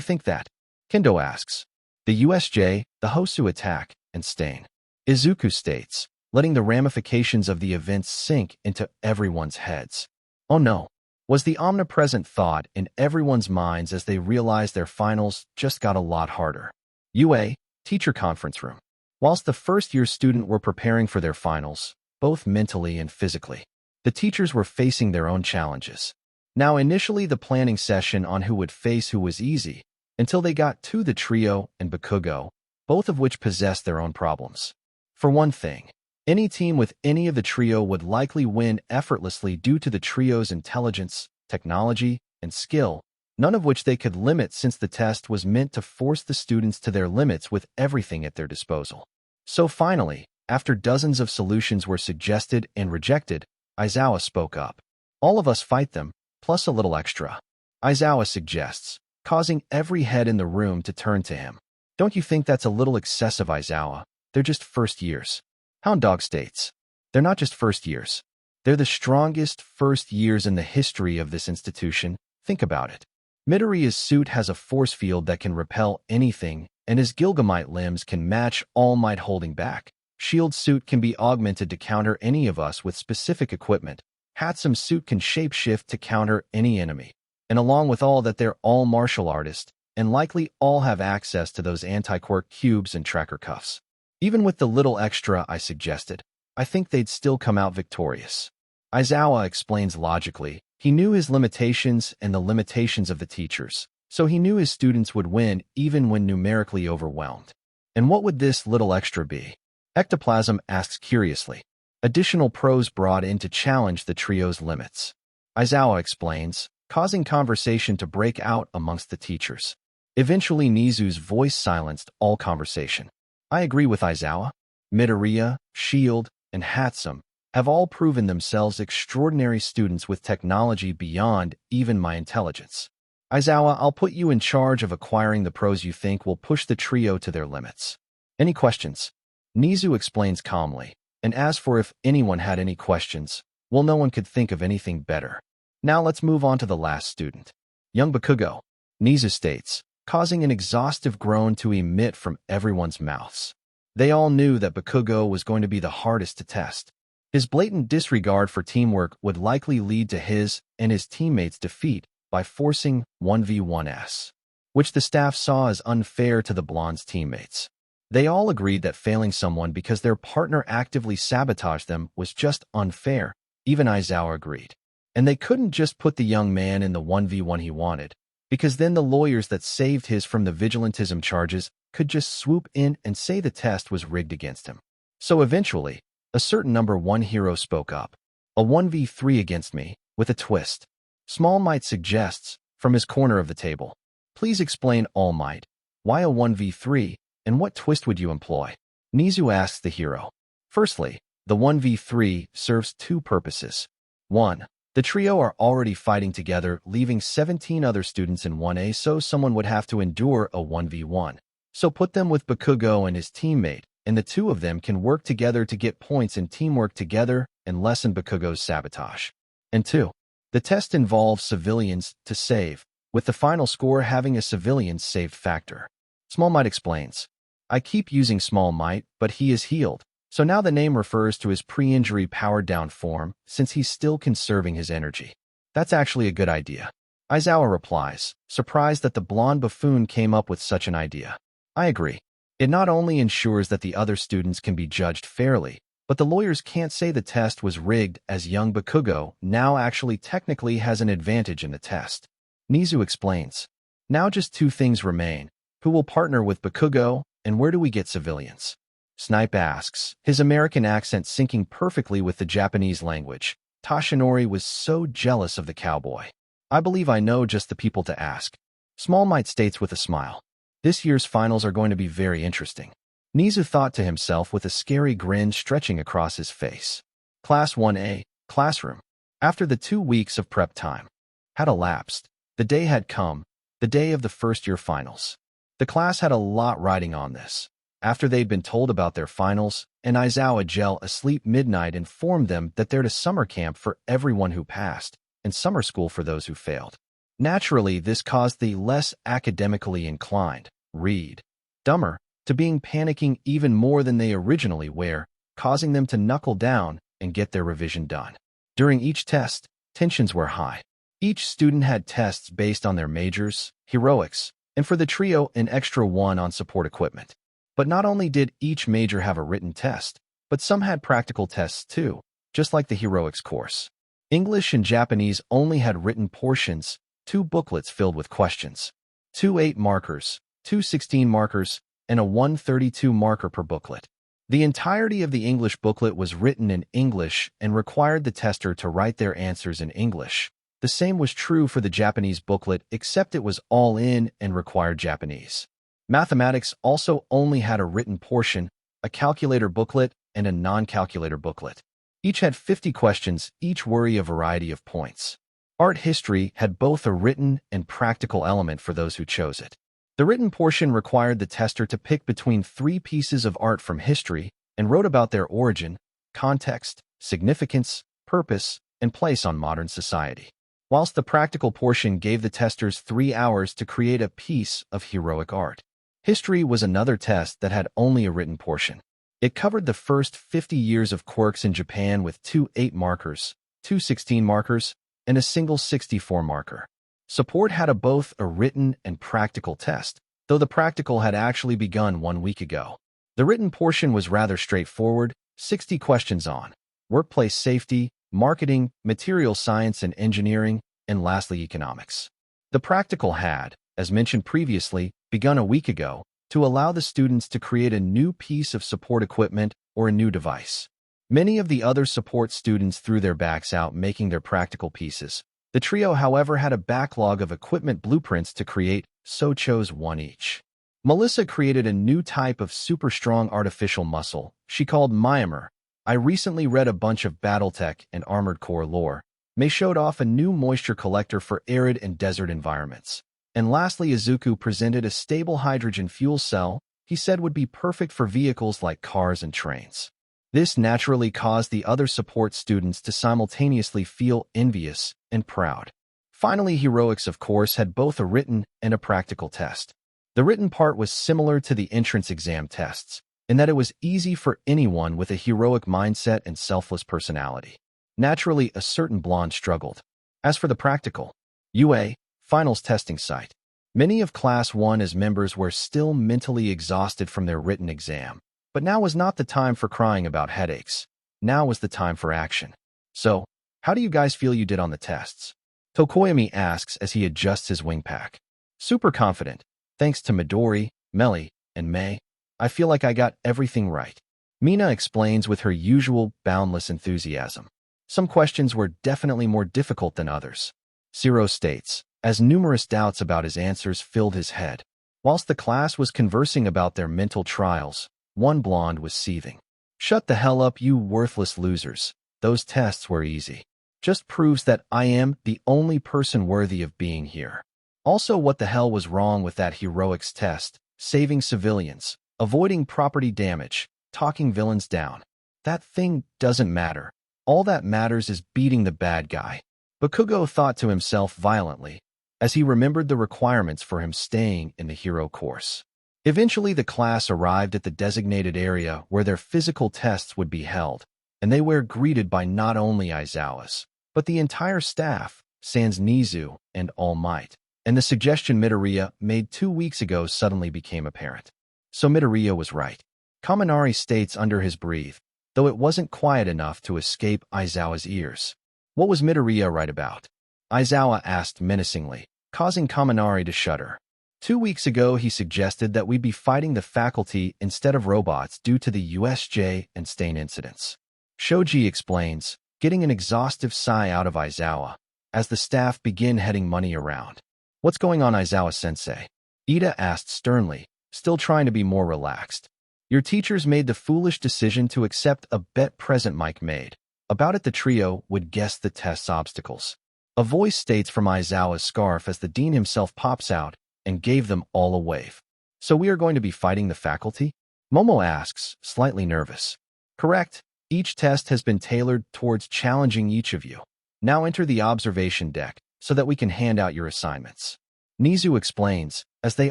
think that?" Kendo asks. "The USJ, the Hosu attack, and Stain," Izuku states, letting the ramifications of the events sink into everyone's heads. "Oh no," was the omnipresent thought in everyone's minds as they realized their finals just got a lot harder. UA, teacher conference room. Whilst the first-year students were preparing for their finals, both mentally and physically, the teachers were facing their own challenges. Now, initially the planning session on who would face who was easy, until they got to the trio and Bakugo, both of which possessed their own problems. For one thing, any team with any of the trio would likely win effortlessly due to the trio's intelligence, technology, and skill, none of which they could limit since the test was meant to force the students to their limits with everything at their disposal. So finally, after dozens of solutions were suggested and rejected, Aizawa spoke up. "All of us fight them, plus a little extra," Aizawa suggests, causing every head in the room to turn to him. "Don't you think that's a little excessive, Aizawa? They're just first years." Hound Dog states, "They're not just first years. They're the strongest first years in the history of this institution. Think about it. Midoriya's suit has a force field that can repel anything, and his Gilgamite limbs can match All Might holding back. Shield's suit can be augmented to counter any of us with specific equipment. Hatsume's suit can shapeshift to counter any enemy. And along with all that, they're all martial artists, and likely all have access to those anti-quirk cubes and tracker cuffs. Even with the little extra I suggested, I think they'd still come out victorious." Aizawa explains logically. He knew his limitations and the limitations of the teachers, so he knew his students would win even when numerically overwhelmed. "And what would this little extra be?" Ectoplasm asks curiously. Additional pros brought in to challenge the trio's limits. Aizawa explains, causing conversation to break out amongst the teachers. Eventually, Nizu's voice silenced all conversation. "I agree with Aizawa. Midoriya, Shield, and Hatsume have all proven themselves extraordinary students with technology beyond even my intelligence. Aizawa, I'll put you in charge of acquiring the pros you think will push the trio to their limits. Any questions?" Nizu explains calmly, and as for if anyone had any questions, well, no one could think of anything better. "Now let's move on to the last student. Young Bakugo," Nizu states, causing an exhaustive groan to emit from everyone's mouths. They all knew that Bakugo was going to be the hardest to test. His blatant disregard for teamwork would likely lead to his and his teammates' defeat by forcing 1v1s, which the staff saw as unfair to the blonde's teammates. They all agreed that failing someone because their partner actively sabotaged them was just unfair. Even Aizawa agreed. And they couldn't just put the young man in the 1v1 he wanted, because then the lawyers that saved his from the vigilantism charges could just swoop in and say the test was rigged against him. So eventually, a certain number one hero spoke up. "A 1v3 against me, with a twist." Small Might suggests, from his corner of the table. "Please explain, All Might. Why a 1v3, and what twist would you employ?" Nizu asks the hero. "Firstly, The 1v3 serves two purposes. 1. The trio are already fighting together, leaving 17 other students in 1A, so someone would have to endure a 1v1. So put them with Bakugo and his teammate, and the two of them can work together to get points in teamwork together and lessen Bakugo's sabotage. And 2. The test involves civilians to save, with the final score having a civilians saved factor. Small Might explains, I keep using Small Might, but he is healed. So now the name refers to his pre-injury powered-down form, since he's still conserving his energy. That's actually a good idea. Aizawa replies, surprised that the blonde buffoon came up with such an idea. I agree. It not only ensures that the other students can be judged fairly, but the lawyers can't say the test was rigged, as young Bakugo now actually technically has an advantage in the test. Nizu explains, now just two things remain. Who will partner with Bakugo, and where do we get civilians? Snipe asks, his American accent syncing perfectly with the Japanese language. Tashinori was so jealous of the cowboy. I believe I know just the people to ask. Small Might states with a smile. This year's finals are going to be very interesting. Nizu thought to himself with a scary grin stretching across his face. Class 1A, classroom. After the 2 weeks of prep time had elapsed, the day had come, the day of the first-year finals. The class had a lot riding on this. After they'd been told about their finals, and Aizawa Gel asleep midnight informed them that they're to summer camp for everyone who passed, and summer school for those who failed. Naturally, this caused the less academically inclined, read, dumber, to being panicking even more than they originally were, causing them to knuckle down and get their revision done. During each test, tensions were high. Each student had tests based on their majors, heroics, and for the trio, an extra one on support equipment. But not only did each major have a written test, but some had practical tests too, just like the heroics course. English and Japanese only had written portions, 2 booklets filled with questions, 2 8 markers, 2 16 markers, and a 132 marker per booklet. The entirety of the English booklet was written in English and required the tester to write their answers in English. The same was true for the Japanese booklet, except it was all in and required Japanese. Mathematics also only had a written portion, a calculator booklet, and a non-calculator booklet. Each had 50 questions, each worry a variety of points. Art history had both a written and practical element for those who chose it. The written portion required the tester to pick between 3 pieces of art from history and wrote about their origin, context, significance, purpose, and place on modern society. Whilst the practical portion gave the testers 3 hours to create a piece of heroic art. History was another test that had only a written portion. It covered the first 50 years of Quirks in Japan with 2 8 markers, 2 16 markers, and a single 64 marker. Support had both a written and practical test, though the practical had actually begun 1 week ago. The written portion was rather straightforward, 60 questions on workplace safety, marketing, material science and engineering, and lastly economics. The practical had, as mentioned previously, begun a week ago to allow the students to create a new piece of support equipment or a new device. Many of the other support students threw their backs out making their practical pieces. The trio, however, had a backlog of equipment blueprints to create, so chose one each. Melissa created a new type of super strong artificial muscle she called Myanmar. I recently read a bunch of Battletech and Armored Core lore. May showed off a new moisture collector for arid and desert environments. And lastly, Izuku presented a stable hydrogen fuel cell he said would be perfect for vehicles like cars and trains. This naturally caused the other support students to simultaneously feel envious and proud. Finally, heroics, of course, had both a written and a practical test. The written part was similar to the entrance exam tests, in that it was easy for anyone with a heroic mindset and selfless personality. Naturally, a certain blonde struggled. As for the practical, UA, finals testing site. Many of Class 1's members were still mentally exhausted from their written exam, but now was not the time for crying about headaches. Now was the time for action. So, how do you guys feel you did on the tests? Tokoyami asks as he adjusts his wing pack. Super confident. Thanks to Midori, Melly, and May, I feel like I got everything right. Mina explains with her usual boundless enthusiasm. Some questions were definitely more difficult than others. Zero states, as numerous doubts about his answers filled his head. Whilst the class was conversing about their mental trials, one blonde was seething. Shut the hell up, you worthless losers. Those tests were easy. Just proves that I am the only person worthy of being here. Also, what the hell was wrong with that heroics test? Saving civilians, avoiding property damage, talking villains down. That thing doesn't matter. All that matters is beating the bad guy. Bakugo thought to himself violently, as he remembered the requirements for him staying in the hero course. Eventually, the class arrived at the designated area where their physical tests would be held, and they were greeted by not only Aizawa's, but the entire staff, sans Nizu and All Might. And the suggestion Midoriya made 2 weeks ago suddenly became apparent. So Midoriya was right. Kaminari states under his breath, though it wasn't quiet enough to escape Aizawa's ears. What was Midoriya right about? Aizawa asked menacingly, causing Kaminari to shudder. 2 weeks ago he suggested that we be fighting the faculty instead of robots due to the USJ and Stain incidents. Shoji explains, getting an exhaustive sigh out of Aizawa, as the staff begin heading money around. What's going on, Aizawa-sensei? Ida asked sternly, still trying to be more relaxed. Your teachers made the foolish decision to accept a bet present Mike made. About it the trio would guess the test's obstacles. A voice states from Aizawa's scarf as the dean himself pops out and gave them all a wave. So we are going to be fighting the faculty? Momo asks, slightly nervous. Correct. Each test has been tailored towards challenging each of you. Now enter the observation deck so that we can hand out your assignments. Nizu explains as they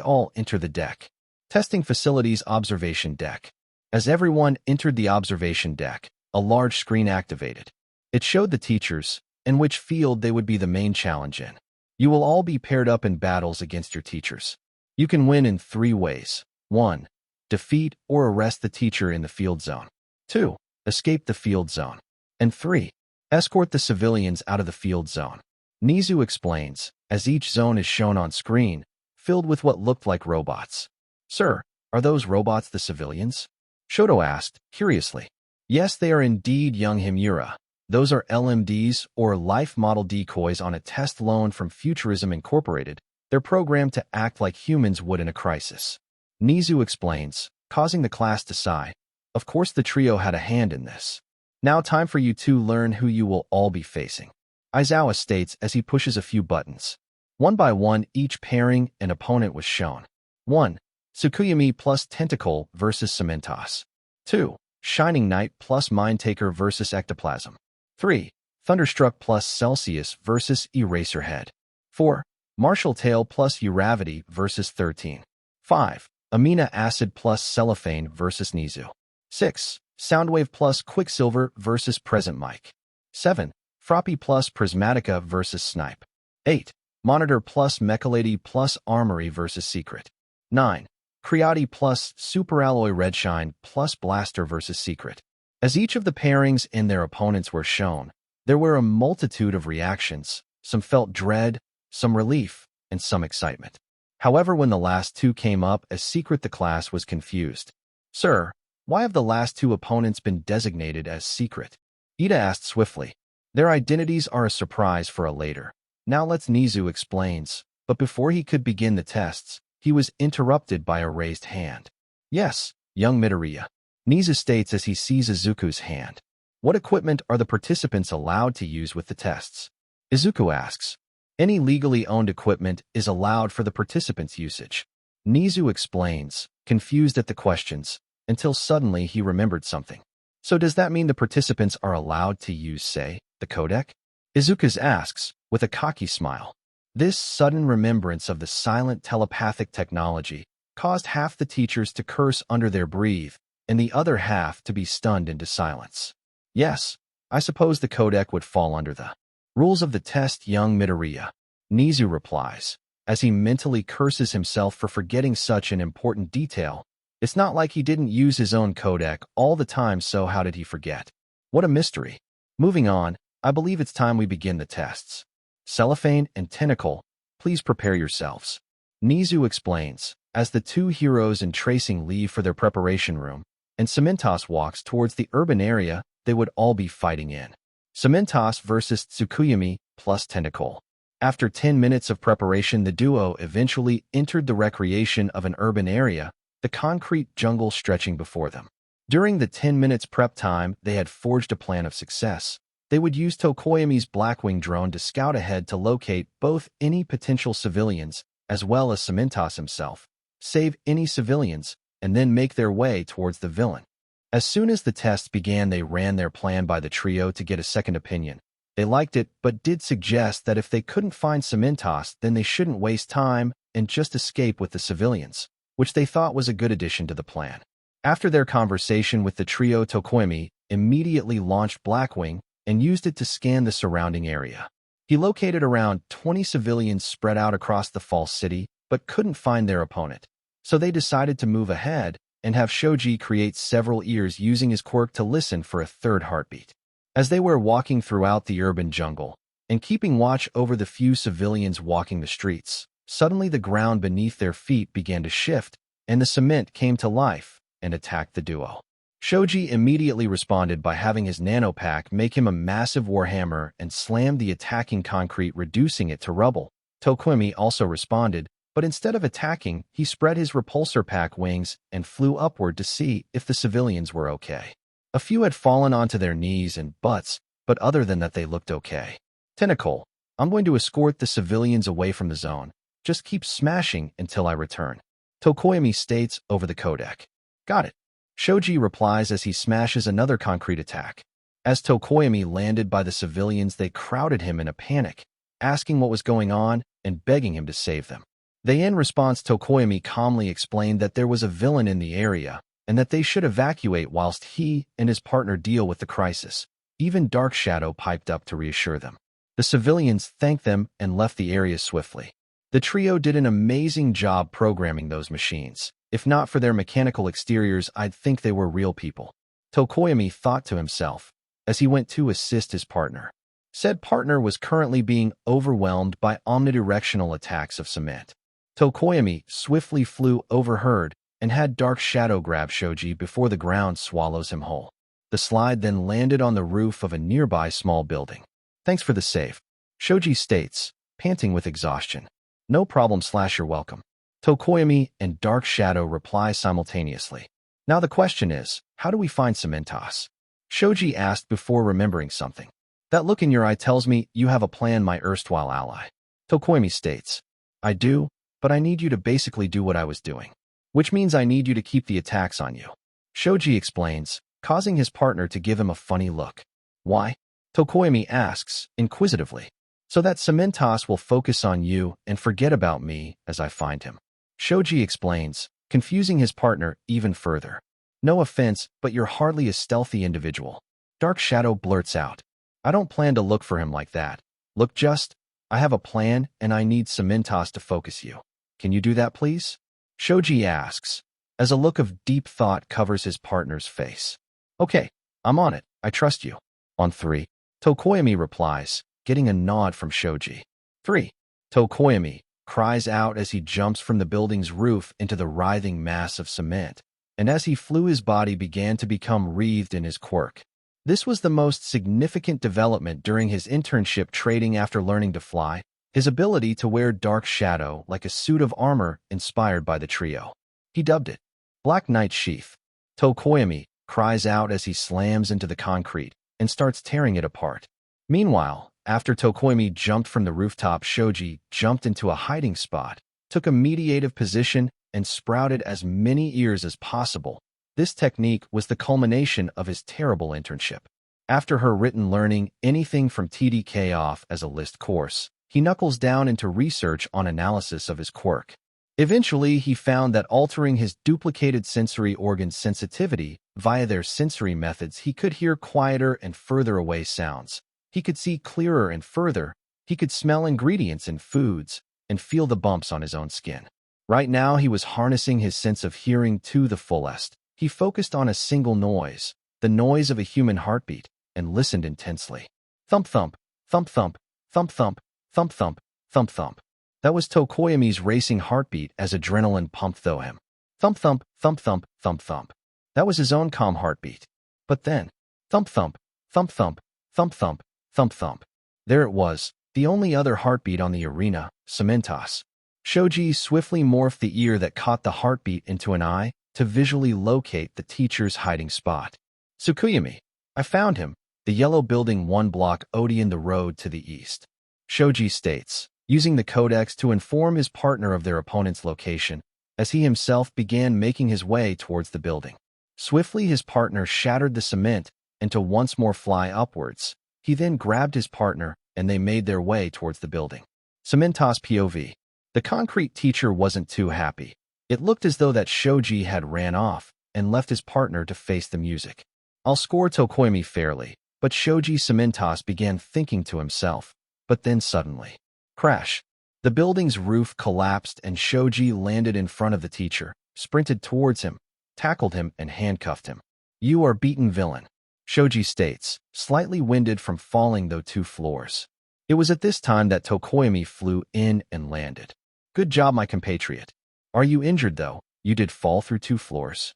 all enter the deck. Testing facilities observation deck. As everyone entered the observation deck, a large screen activated. It showed the teachers and which field they would be the main challenge in. You will all be paired up in battles against your teachers. You can win in 3 ways. 1. Defeat or arrest the teacher in the field zone. 2. Escape the field zone. And 3. Escort the civilians out of the field zone. Nizu explains, as each zone is shown on screen, filled with what looked like robots. Sir, are those robots the civilians? Shoto asked, curiously. Yes, they are indeed, young Himura. Those are LMDs, or life model decoys on a test loan from Futurism Incorporated. They're programmed to act like humans would in a crisis. Nizu explains, causing the class to sigh. Of course the trio had a hand in this. Now time for you to learn who you will all be facing. Aizawa states as he pushes a few buttons. One by one, each pairing and opponent was shown. 1. Tsukuyami plus Tentacle versus Cementos. 2. Shining Knight plus Mindtaker versus Ectoplasm. 3. Thunderstruck plus Celsius versus Eraserhead. 4. Martial Tail plus Uravity versus 13. 5. Amino Acid plus Cellophane versus Nizu. 6. Soundwave plus Quicksilver versus Present Mike. 7. Froppy plus Prismatica versus Snipe. 8. Monitor plus Mechalady plus Armory versus Secret. 9. Creati plus Superalloy Redshine plus Blaster versus Secret. As each of the pairings and their opponents were shown, there were a multitude of reactions. Some felt dread, some relief, and some excitement. However, when the last 2 came up as Secret, the class was confused. Sir, why have the last 2 opponents been designated as Secret? Ida asked swiftly. Their identities are a surprise for a later. Now let's Nizu explains, but before he could begin the tests, he was interrupted by a raised hand. Yes, young Midoriya. Nizu states as he sees Izuku's hand. What equipment are the participants allowed to use with the tests? Izuku asks. Any legally owned equipment is allowed for the participants' usage. Nizu explains, confused at the questions, until suddenly he remembered something. So does that mean the participants are allowed to use, say, the codec? Izuku asks, with a cocky smile. This sudden remembrance of the silent telepathic technology caused half the teachers to curse under their breath and the other half to be stunned into silence. Yes, I suppose the codec would fall under the rules of the test, young Midoriya. Nizu replies, as he mentally curses himself for forgetting such an important detail. It's not like he didn't use his own codec all the time, so how did he forget? What a mystery. Moving on, I believe it's time we begin the tests. Cellophane and Tentacle, please prepare yourselves. Nizu explains, as the 2 heroes and Tracing leave for their preparation room, and Cementos walks towards the urban area they would all be fighting in. Cementos versus Tsukuyami plus Tentacle. After 10 minutes of preparation, the duo eventually entered the recreation of an urban area, the concrete jungle stretching before them. During the 10 minutes prep time, they had forged a plan of success. They would use Tokoyami's Blackwing drone to scout ahead to locate both any potential civilians as well as Cementos himself, save any civilians, and then make their way towards the villain. As soon as the tests began, they ran their plan by the trio to get a second opinion. They liked it, but did suggest that if they couldn't find Cementos, then they shouldn't waste time and just escape with the civilians, which they thought was a good addition to the plan. After their conversation with the trio, Tokoyami immediately launched Blackwing and used it to scan the surrounding area. He located around 20 civilians spread out across the false city, but couldn't find their opponent. So they decided to move ahead and have Shoji create several ears using his quirk to listen for a third heartbeat. As they were walking throughout the urban jungle and keeping watch over the few civilians walking the streets, suddenly the ground beneath their feet began to shift and the cement came to life and attacked the duo. Shoji immediately responded by having his nanopack make him a massive warhammer and slammed the attacking concrete, reducing it to rubble. Tokoyami also responded, but instead of attacking, he spread his repulsor pack wings and flew upward to see if the civilians were okay. A few had fallen onto their knees and butts, but other than that they looked okay. Tentacle, I'm going to escort the civilians away from the zone. Just keep smashing until I return. Tokoyami states over the codec. Got it. Shoji replies as he smashes another concrete attack. As Tokoyami landed by the civilians, they crowded him in a panic, asking what was going on and begging him to save them. In response, Tokoyami calmly explained that there was a villain in the area and that they should evacuate whilst he and his partner deal with the crisis. Even Dark Shadow piped up to reassure them. The civilians thanked them and left the area swiftly. The trio did an amazing job programming those machines. If not for their mechanical exteriors, I'd think they were real people. Tokoyami thought to himself as he went to assist his partner. Said partner was currently being overwhelmed by omnidirectional attacks of cement. Tokoyami swiftly flew overheard and had Dark Shadow grab Shoji before the ground swallows him whole. The slide then landed on the roof of a nearby small building. Thanks for the save, Shoji states, panting with exhaustion. No problem / you're welcome. Tokoyami and Dark Shadow reply simultaneously. Now the question is, how do we find Cementos? Shoji asked before remembering something. That look in your eye tells me you have a plan, my erstwhile ally. Tokoyami states. I do, but I need you to basically do what I was doing. Which means I need you to keep the attacks on you. Shoji explains, causing his partner to give him a funny look. Why? Tokoyami asks, inquisitively. So that Cementos will focus on you and forget about me as I find him. Shoji explains, confusing his partner even further. No offense, but you're hardly a stealthy individual. Dark Shadow blurts out. I don't plan to look for him like that. Look, I have a plan and I need Cementos to focus you. Can you do that, please? Shoji asks, as a look of deep thought covers his partner's face. Okay, I'm on it. I trust you. On 3. Tokoyami replies, getting a nod from Shoji. 3. Tokoyami cries out as he jumps from the building's roof into the writhing mass of cement, and as he flew his body began to become wreathed in his quirk. This was the most significant development during his internship trading after learning to fly, his ability to wear Dark Shadow like a suit of armor inspired by the trio. He dubbed it Black Knight Sheath. Tokoyami cries out as he slams into the concrete and starts tearing it apart. Meanwhile, after Tokoyami jumped from the rooftop, Shoji jumped into a hiding spot, took a mediative position, and sprouted as many ears as possible. This technique was the culmination of his terrible internship. After her written learning anything from TDK off as a list course, he knuckles down into research on analysis of his quirk. Eventually, he found that altering his duplicated sensory organ sensitivity via their sensory methods, he could hear quieter and further away sounds. He could see clearer and further. He could smell ingredients in foods and feel the bumps on his own skin. Right now, he was harnessing his sense of hearing to the fullest. He focused on a single noise, the noise of a human heartbeat, and listened intensely. Thump thump, thump thump, thump thump, thump thump, thump thump. That was Tokoyami's racing heartbeat as adrenaline pumped through him. Thump thump, thump thump, thump thump. That was his own calm heartbeat. But then, thump thump, thump thump, thump thump, thump thump. There it was, the only other heartbeat on the arena, Cementos. Shoji swiftly morphed the ear that caught the heartbeat into an eye, to visually locate the teacher's hiding spot. Tsukuyami. I found him. The yellow building 1 block Odeon the road to the east. Shoji states, using the codex to inform his partner of their opponent's location, as he himself began making his way towards the building. Swiftly his partner shattered the cement and to once more fly upwards. He then grabbed his partner and they made their way towards the building. Cementos POV. The concrete teacher wasn't too happy. It looked as though that Shoji had ran off and left his partner to face the music. I'll score Tokoyami fairly, but Shoji Cementos began thinking to himself. But then suddenly, crash. The building's roof collapsed and Shoji landed in front of the teacher, sprinted towards him, tackled him and handcuffed him. You are beaten, villain. Shoji states, slightly winded from falling those 2 floors. It was at this time that Tokoyami flew in and landed. Good job, my compatriot. Are you injured though? You did fall through 2 floors.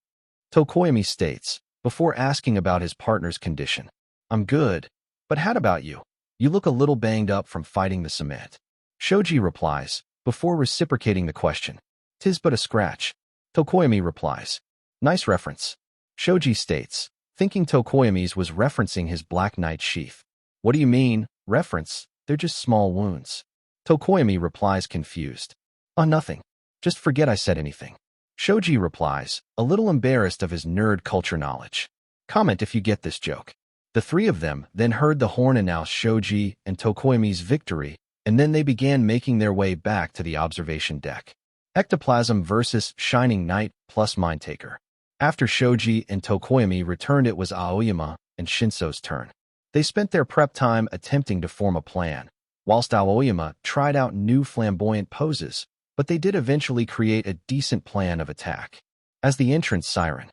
Tokoyami states, before asking about his partner's condition. I'm good. But how about you? You look a little banged up from fighting the cement. Shoji replies, before reciprocating the question. 'Tis but a scratch. Tokoyami replies. Nice reference. Shoji states, thinking Tokoyami's was referencing his Black Knight sheath. What do you mean, reference? They're just small wounds. Tokoyami replies confused. Oh, nothing. Just forget I said anything. Shoji replies, a little embarrassed of his nerd culture knowledge. Comment if you get this joke. The 3 of them then heard the horn announce Shoji and Tokoyami's victory, and then they began making their way back to the observation deck. Ectoplasm versus Shining Knight plus Mindtaker. After Shoji and Tokoyami returned, it was Aoyama and Shinso's turn. They spent their prep time attempting to form a plan, whilst Aoyama tried out new flamboyant poses, but they did eventually create a decent plan of attack. As the entrance siren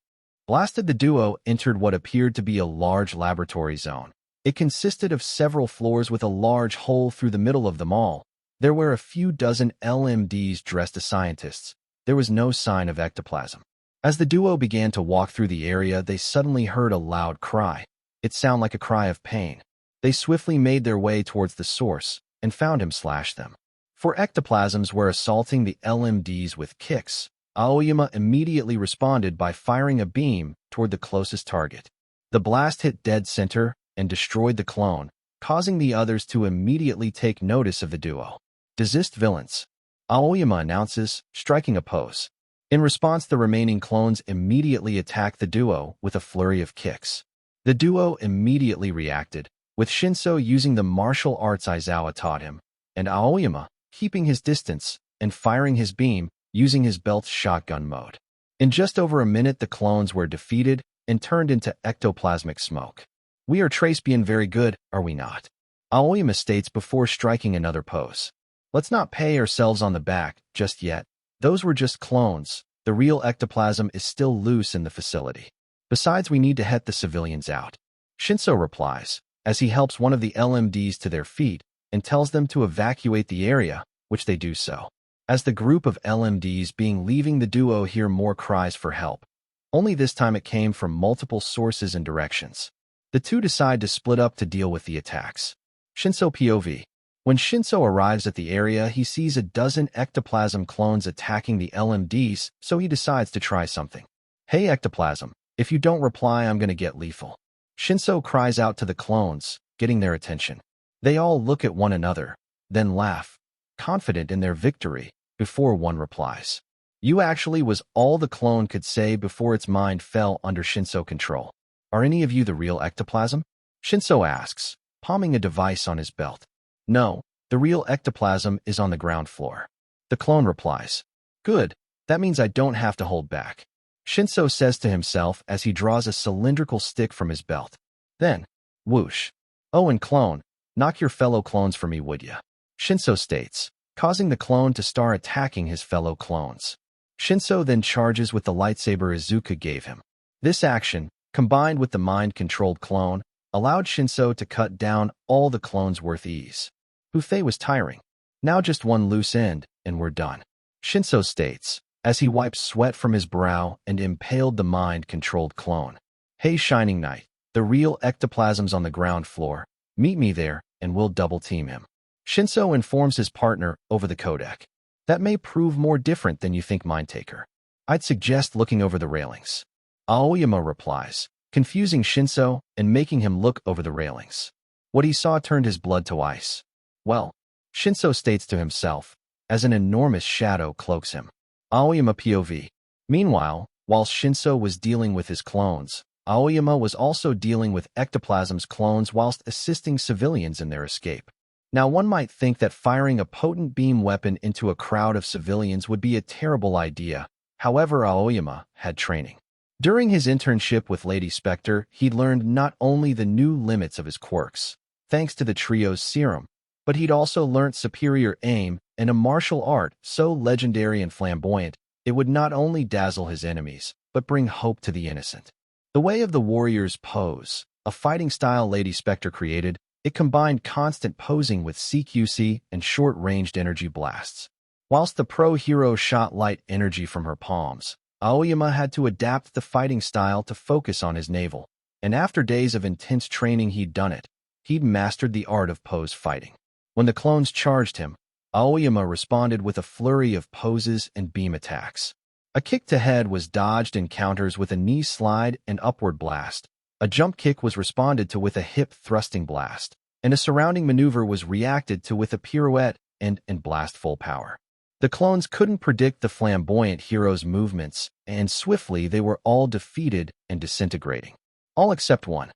blasted, the duo entered what appeared to be a large laboratory zone. It consisted of several floors with a large hole through the middle of them all. There were a few dozen LMDs dressed as scientists. There was no sign of ectoplasm. As the duo began to walk through the area, they suddenly heard a loud cry. It sounded like a cry of pain. They swiftly made their way towards the source and found him slash them. For ectoplasms were assaulting the LMDs with kicks. Aoyama immediately responded by firing a beam toward the closest target. The blast hit dead center and destroyed the clone, causing the others to immediately take notice of the duo. Desist, villains. Aoyama announces, striking a pose. In response, the remaining clones immediately attacked the duo with a flurry of kicks. The duo immediately reacted, with Shinso using the martial arts Aizawa taught him, and Aoyama keeping his distance and firing his beam using his belt's shotgun mode. In just over a minute, the clones were defeated and turned into ectoplasmic smoke. We are trace being very good, are we not? Aoyama states before striking another pose. Let's not pay ourselves on the back just yet. Those were just clones. The real ectoplasm is still loose in the facility. Besides, we need to het the civilians out. Shinso replies, as he helps one of the LMDs to their feet and tells them to evacuate the area, which they do so. As the group of LMDs being leaving, the duo hear more cries for help. Only this time it came from multiple sources and directions. The 2 decide to split up to deal with the attacks. Shinso POV. When Shinso arrives at the area, he sees a dozen ectoplasm clones attacking the LMDs, so he decides to try something. Hey ectoplasm, if you don't reply, I'm gonna get lethal. Shinso cries out to the clones, getting their attention. They all look at one another, then laugh, confident in their victory, before one replies. You actually was all the clone could say before its mind fell under Shinso control. Are any of you the real ectoplasm? Shinso asks, palming a device on his belt. No, the real ectoplasm is on the ground floor. The clone replies. Good, that means I don't have to hold back. Shinso says to himself as he draws a cylindrical stick from his belt. Then, whoosh. Oh, and clone, knock your fellow clones for me, would ya? Shinso states, causing the clone to start attacking his fellow clones. Shinso then charges with the lightsaber Izuku gave him. This action, combined with the mind-controlled clone, allowed Shinso to cut down all the clones with ease. Buffet was tiring. Now just one loose end, and we're done. Shinso states, as he wiped sweat from his brow and impaled the mind-controlled clone. Hey Shining Knight, the real ectoplasm's on the ground floor. Meet me there, and we'll double-team him. Shinso informs his partner over the codec. That may prove more different than you think, Mindtaker. I'd suggest looking over the railings. Aoyama replies, confusing Shinso and making him look over the railings. What he saw turned his blood to ice. Well, Shinso states to himself, as an enormous shadow cloaks him. Aoyama POV. Meanwhile, whilst Shinso was dealing with his clones, Aoyama was also dealing with Ectoplasm's clones whilst assisting civilians in their escape. Now one might think that firing a potent beam weapon into a crowd of civilians would be a terrible idea. However, Aoyama had training. During his internship with Lady Spectre, he'd learned not only the new limits of his quirks, thanks to the trio's serum, but he'd also learnt superior aim and a martial art so legendary and flamboyant, it would not only dazzle his enemies, but bring hope to the innocent. The Way of the Warrior's pose, a fighting style Lady Spectre created, it combined constant posing with CQC and short-ranged energy blasts. Whilst the pro hero shot light energy from her palms, Aoyama had to adapt the fighting style to focus on his navel, and after days of intense training he'd done it. He'd mastered the art of pose fighting. When the clones charged him, Aoyama responded with a flurry of poses and beam attacks. A kick to head was dodged in counters with a knee slide and upward blast. A jump kick was responded to with a hip thrusting blast, and a surrounding maneuver was reacted to with a pirouette and blast full power. The clones couldn't predict the flamboyant hero's movements, and swiftly they were all defeated and disintegrating. All except one.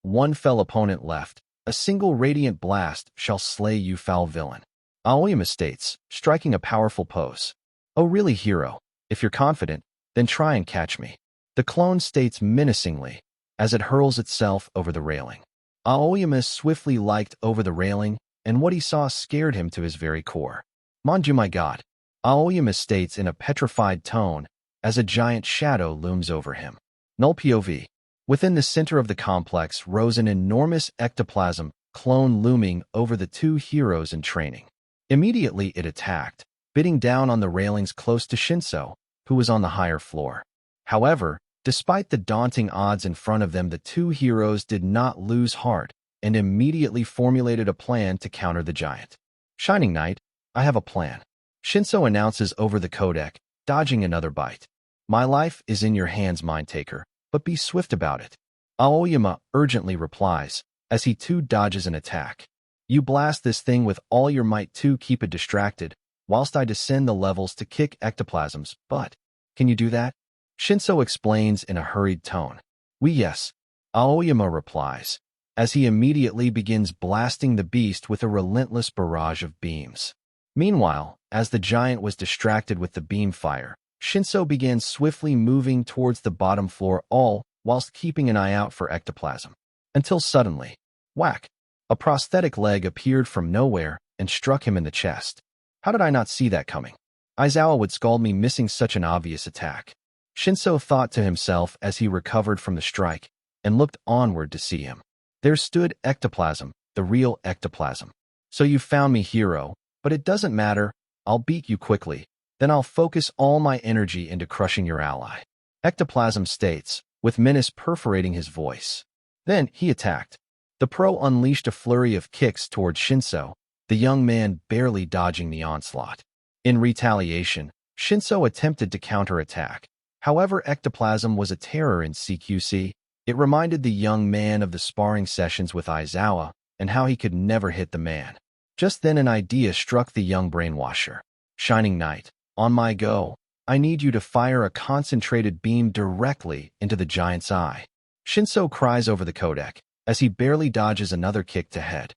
One fell opponent left. A single radiant blast shall slay you, foul villain. Aoyama states, striking a powerful pose. Oh really, hero? If you're confident, then try and catch me. The clone states menacingly, as it hurls itself over the railing. Aoyama swiftly leaped over the railing, and what he saw scared him to his very core. Manju, my god, Aoyama states in a petrified tone, as a giant shadow looms over him. Null POV. Within the center of the complex rose an enormous ectoplasm clone looming over the two heroes in training. Immediately it attacked, biting down on the railings close to Shinso, who was on the higher floor. However, despite the daunting odds in front of them, the two heroes did not lose heart and immediately formulated a plan to counter the giant. Shining Knight, I have a plan. Shinso announces over the codec, dodging another bite. My life is in your hands, Mind-Taker, but be swift about it. Aoyama urgently replies, as he too dodges an attack. You blast this thing with all your might to keep it distracted, whilst I descend the levels to kick ectoplasms, but can you do that? Shinso explains in a hurried tone. Yes. Aoyama replies, as he immediately begins blasting the beast with a relentless barrage of beams. Meanwhile, as the giant was distracted with the beam fire, Shinso began swiftly moving towards the bottom floor, all whilst keeping an eye out for ectoplasm. Until suddenly, whack! A prosthetic leg appeared from nowhere and struck him in the chest. How did I not see that coming? Aizawa would scold me missing such an obvious attack. Shinso thought to himself as he recovered from the strike and looked onward to see him. There stood Ectoplasm, the real Ectoplasm. So you found me, hero, but it doesn't matter. I'll beat you quickly. Then I'll focus all my energy into crushing your ally. Ectoplasm states, with menace perforating his voice. Then he attacked. The pro unleashed a flurry of kicks towards Shinso, the young man barely dodging the onslaught. In retaliation, Shinso attempted to counterattack. However, Ectoplasm was a terror in CQC. It reminded the young man of the sparring sessions with Aizawa and how he could never hit the man. Just then an idea struck the young brainwasher. Shining Knight, on my go, I need you to fire a concentrated beam directly into the giant's eye. Shinso cries over the codec, as he barely dodges another kick to head.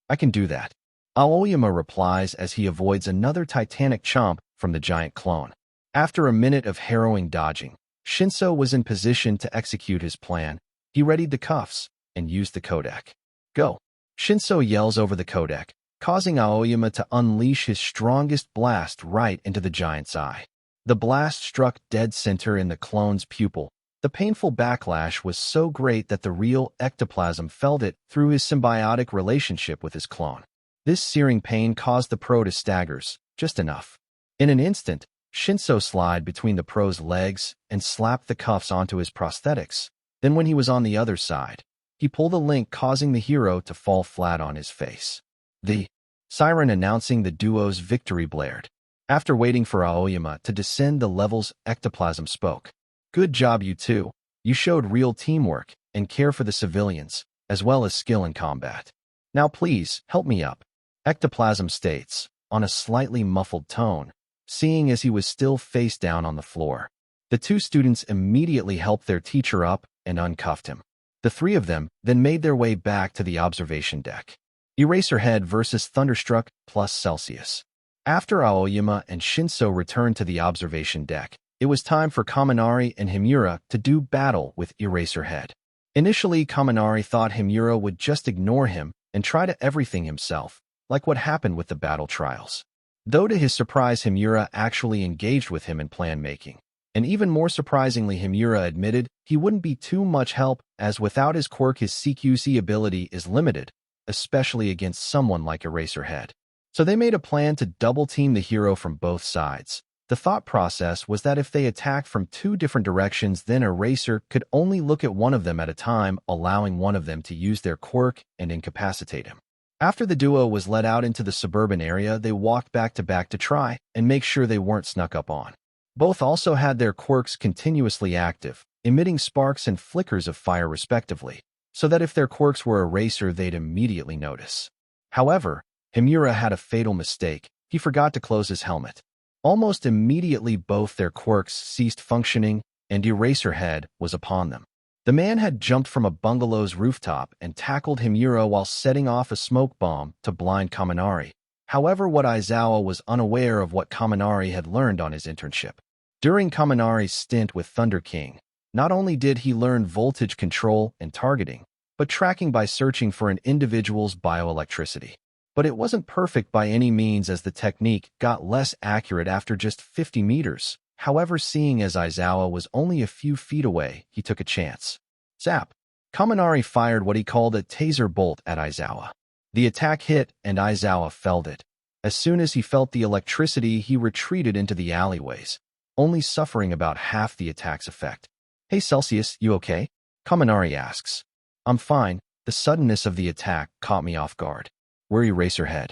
I can do that. Aoyama replies as he avoids another titanic chomp from the giant clone. After a minute of harrowing dodging, Shinso was in position to execute his plan. He readied the cuffs and used the codec. Go! Shinso yells over the codec, causing Aoyama to unleash his strongest blast right into the giant's eye. The blast struck dead center in the clone's pupil. The painful backlash was so great that the real Ectoplasm felt it through his symbiotic relationship with his clone. This searing pain caused the pro to staggers, just enough. In an instant, Shinso slid between the pro's legs and slapped the cuffs onto his prosthetics. Then when he was on the other side, he pulled the link, causing the hero to fall flat on his face. The siren announcing the duo's victory blared. After waiting for Aoyama to descend the levels, ectoplasm spoke. Good job, you two. You showed real teamwork and care for the civilians, as well as skill in combat. Now please, help me up. Ectoplasm states, on a slightly muffled tone, seeing as he was still face down on the floor. The two students immediately helped their teacher up and uncuffed him. The three of them then made their way back to the observation deck. Eraserhead versus Thunderstruck plus Celsius. After Aoyama and Shinso returned to the observation deck, it was time for Kaminari and Himura to do battle with Eraserhead. Initially, Kaminari thought Himura would just ignore him and try to everything himself, like what happened with the battle trials. Though to his surprise, Himura actually engaged with him in plan making. And even more surprisingly, Himura admitted he wouldn't be too much help, as without his quirk his CQC ability is limited, especially against someone like Eraserhead. So they made a plan to double-team the hero from both sides. The thought process was that if they attacked from two different directions, then Eraser could only look at one of them at a time, allowing one of them to use their quirk and incapacitate him. After the duo was let out into the suburban area, they walked back to try and make sure they weren't snuck up on. Both also had their quirks continuously active, emitting sparks and flickers of fire respectively, so that if their quirks were Eraser, they'd immediately notice. However, Himura had a fatal mistake. He forgot to close his helmet. Almost immediately, both their quirks ceased functioning, and Eraserhead was upon them. The man had jumped from a bungalow's rooftop and tackled Himura while setting off a smoke bomb to blind Kaminari. However, Aizawa was unaware of what Kaminari had learned on his internship. During Kaminari's stint with Thunder King, not only did he learn voltage control and targeting, but tracking by searching for an individual's bioelectricity. But it wasn't perfect by any means, as the technique got less accurate after just 50 meters. However, seeing as Aizawa was only a few feet away, he took a chance. Zap! Kaminari fired what he called a taser bolt at Aizawa. The attack hit, and Aizawa felt it. As soon as he felt the electricity, he retreated into the alleyways, only suffering about half the attack's effect. Hey Celsius, you okay? Kaminari asks. I'm fine. The suddenness of the attack caught me off guard. Where Eraserhead?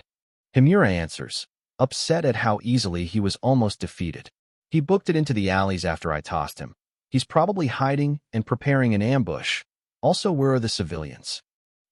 Himura answers, upset at how easily he was almost defeated. He booked it into the alleys after I tossed him. He's probably hiding and preparing an ambush. Also, where are the civilians?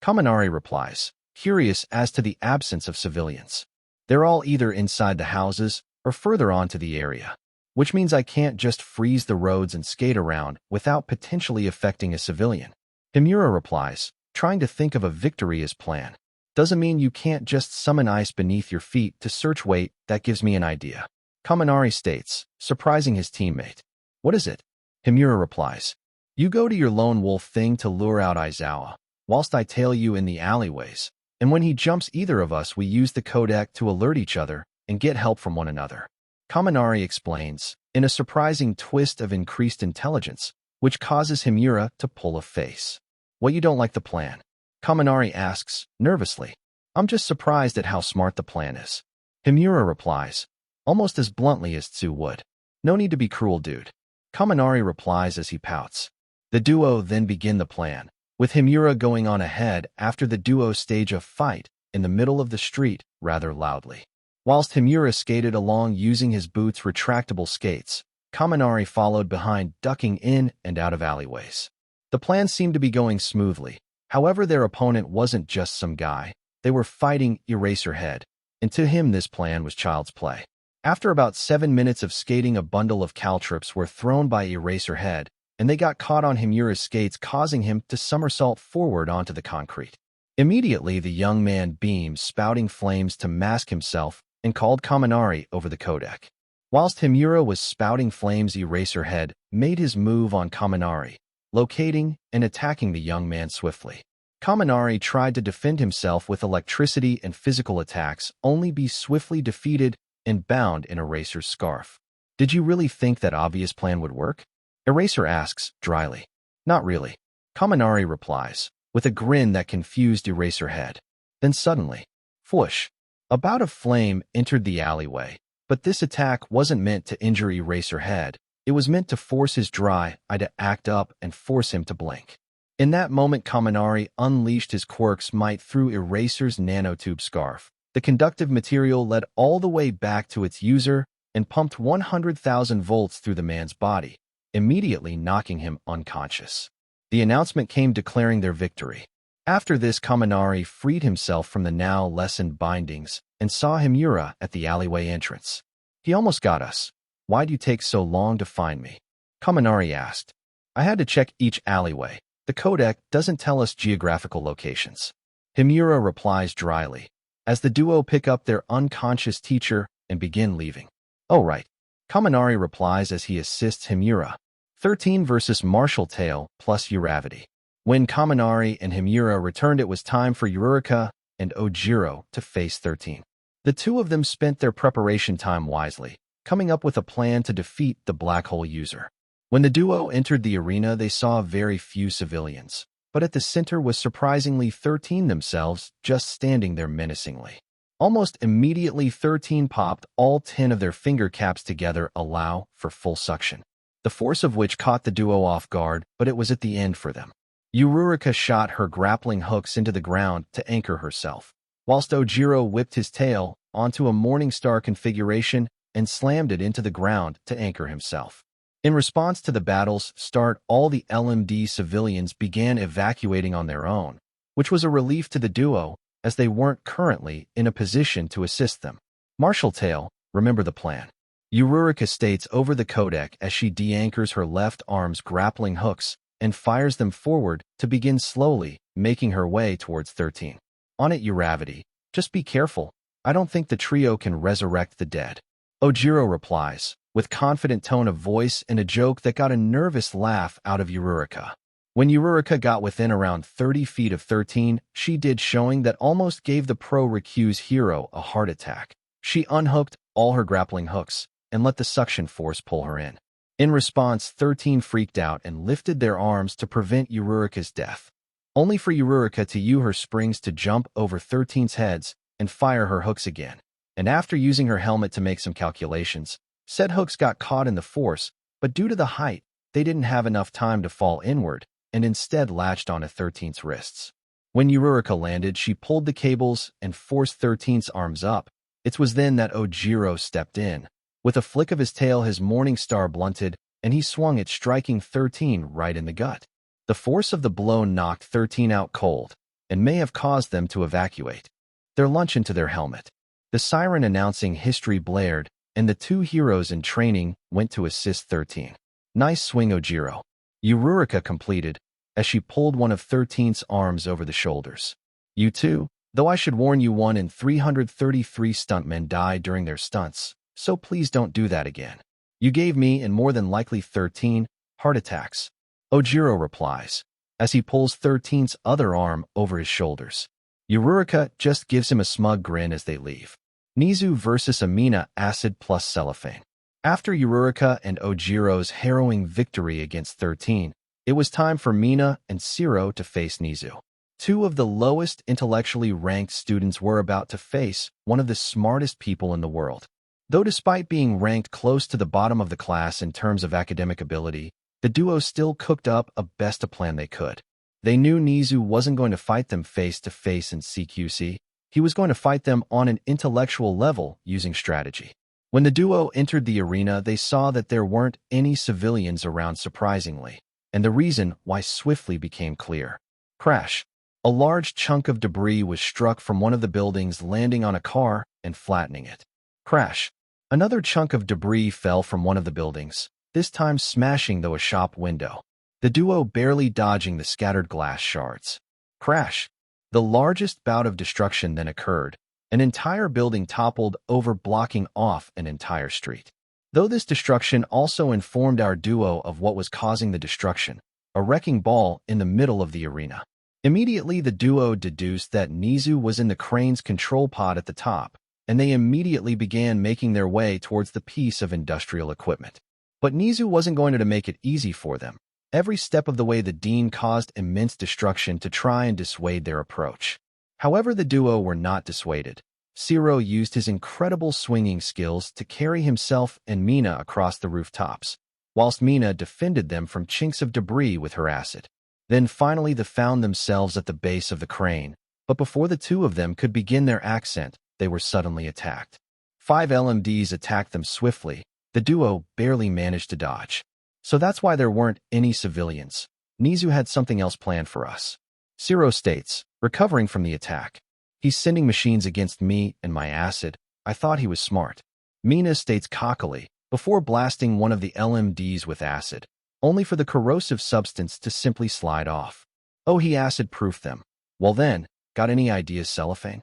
Kaminari replies, curious as to the absence of civilians. They're all either inside the houses or further onto the area, which means I can't just freeze the roads and skate around without potentially affecting a civilian. Himura replies, trying to think of a victorious plan. Doesn't mean you can't just summon ice beneath your feet to search. Wait, that gives me an idea. Kaminari states, surprising his teammate. What is it? Himura replies, you go to your lone wolf thing to lure out Aizawa, whilst I tail you in the alleyways, and when he jumps either of us, we use the codec to alert each other and get help from one another. Kaminari explains, in a surprising twist of increased intelligence, which causes Himura to pull a face. What, you don't like the plan? Kaminari asks, nervously. I'm just surprised at how smart the plan is. Himura replies, almost as bluntly as Tsu would. No need to be cruel, dude. Kaminari replies as he pouts. The duo then begin the plan, with Himura going on ahead after the duo stage a fight in the middle of the street rather loudly. Whilst Himura skated along using his boots' retractable skates, Kaminari followed behind, ducking in and out of alleyways. The plan seemed to be going smoothly. However, their opponent wasn't just some guy. They were fighting Eraserhead, and to him this plan was child's play. After about 7 minutes of skating, a bundle of caltrops were thrown by Eraserhead, and they got caught on Himura's skates, causing him to somersault forward onto the concrete. Immediately, the young man beamed, spouting flames to mask himself, and called Kaminari over the codec. Whilst Himura was spouting flames, Eraserhead made his move on Kaminari, locating and attacking the young man swiftly. Kaminari tried to defend himself with electricity and physical attacks, only be swiftly defeated and bound in Eraser's scarf. Did you really think that obvious plan would work? Eraser asks, dryly. Not really. Kaminari replies, with a grin that confused Eraserhead. Then suddenly, whoosh, a bout of flame entered the alleyway, but this attack wasn't meant to injure Eraserhead. It was meant to force his dry eye to act up and force him to blink. In that moment, Kaminari unleashed his quirk's might through Eraser's nanotube scarf. The conductive material led all the way back to its user, and pumped 100,000 volts through the man's body, immediately knocking him unconscious. The announcement came declaring their victory. After this, Kaminari freed himself from the now lessened bindings and saw Himura at the alleyway entrance. "He almost got us. Why'd you take so long to find me?" Kaminari asked. "I had to check each alleyway. The codec doesn't tell us geographical locations." Himura replies dryly, as the duo pick up their unconscious teacher and begin leaving. "Oh right." Kaminari replies as he assists Himura. 13 versus Martial Tail plus Uravity. When Kaminari and Himura returned, it was time for Yurika and Ojiro to face 13. The two of them spent their preparation time wisely, coming up with a plan to defeat the black hole user. When the duo entered the arena, they saw very few civilians, but at the center was surprisingly 13 themselves, just standing there menacingly. Almost immediately, 13 popped all 10 of their finger caps together, allow for full suction, the force of which caught the duo off guard, but it was at the end for them. Yurika shot her grappling hooks into the ground to anchor herself, whilst Ojiro whipped his tail onto a Morningstar configuration and slammed it into the ground to anchor himself. In response to the battle's start, all the LMD civilians began evacuating on their own, which was a relief to the duo, as they weren't currently in a position to assist them. Martial Tail, remember the plan. Yurika states over the codec as she de-anchors her left arm's grappling hooks and fires them forward to begin slowly making her way towards 13. On it, Uravity, just be careful. I don't think the trio can resurrect the dead. Ojiro replies, with confident tone of voice and a joke that got a nervous laugh out of Yurika. When Yurika got within around 30 feet of 13, she did showing that almost gave the pro Riku's hero a heart attack. She unhooked all her grappling hooks and let the suction force pull her in. In response, 13 freaked out and lifted their arms to prevent Yurika's death, only for Yurika to use her springs to jump over 13's heads and fire her hooks again. And after using her helmet to make some calculations, said hooks got caught in the force, but due to the height, they didn't have enough time to fall inward and instead latched onto 13's wrists. When Yurika landed, she pulled the cables and forced 13's arms up. It was then that Ojiro stepped in. With a flick of his tail, his Morningstar blunted, and he swung it, striking 13 right in the gut. The force of the blow knocked 13 out cold, and may have caused them to evacuate their lunch into their helmet. The siren announcing history blared, and the two heroes in training went to assist 13. "Nice swing, Ojiro," Yurika completed, as she pulled one of 13's arms over the shoulders. "You too, though I should warn you, 1 in 333 stuntmen die during their stunts, so please don't do that again. You gave me, and more than likely 13, heart attacks," Ojiro replies, as he pulls 13's other arm over his shoulders. Yurika just gives him a smug grin as they leave. Nizu versus Amina, acid plus cellophane. After Yurika and Ojiro's harrowing victory against 13, it was time for Mina and Siro to face Nizu. Two of the lowest intellectually ranked students were about to face one of the smartest people in the world. Though despite being ranked close to the bottom of the class in terms of academic ability, the duo still cooked up a best plan they could. They knew Nizu wasn't going to fight them face-to-face in CQC. He was going to fight them on an intellectual level using strategy. When the duo entered the arena, they saw that there weren't any civilians around, surprisingly, and the reason why swiftly became clear. Crash. A large chunk of debris was struck from one of the buildings, landing on a car and flattening it. Crash. Another chunk of debris fell from one of the buildings, this time smashing a shop window, the duo barely dodging the scattered glass shards. Crash. The largest bout of destruction then occurred. An entire building toppled over, blocking off an entire street. Though this destruction also informed our duo of what was causing the destruction, a wrecking ball in the middle of the arena. Immediately, the duo deduced that Nizu was in the crane's control pod at the top, and they immediately began making their way towards the piece of industrial equipment. But Nizu wasn't going to make it easy for them. Every step of the way, the dean caused immense destruction to try and dissuade their approach. However, the duo were not dissuaded. Siro used his incredible swinging skills to carry himself and Mina across the rooftops, whilst Mina defended them from chinks of debris with her acid. Then finally they found themselves at the base of the crane, but before the two of them could begin their ascent, they were suddenly attacked. 5 LMDs attacked them swiftly. The duo barely managed to dodge. So that's why there weren't any civilians. Nizu had something else planned for us. Zero states, recovering from the attack. He's sending machines against me and my acid. I thought he was smart. Mina states cockily, before blasting one of the LMDs with acid, only for the corrosive substance to simply slide off. Oh, he acid-proofed them. Well then, got any ideas, Cellophane?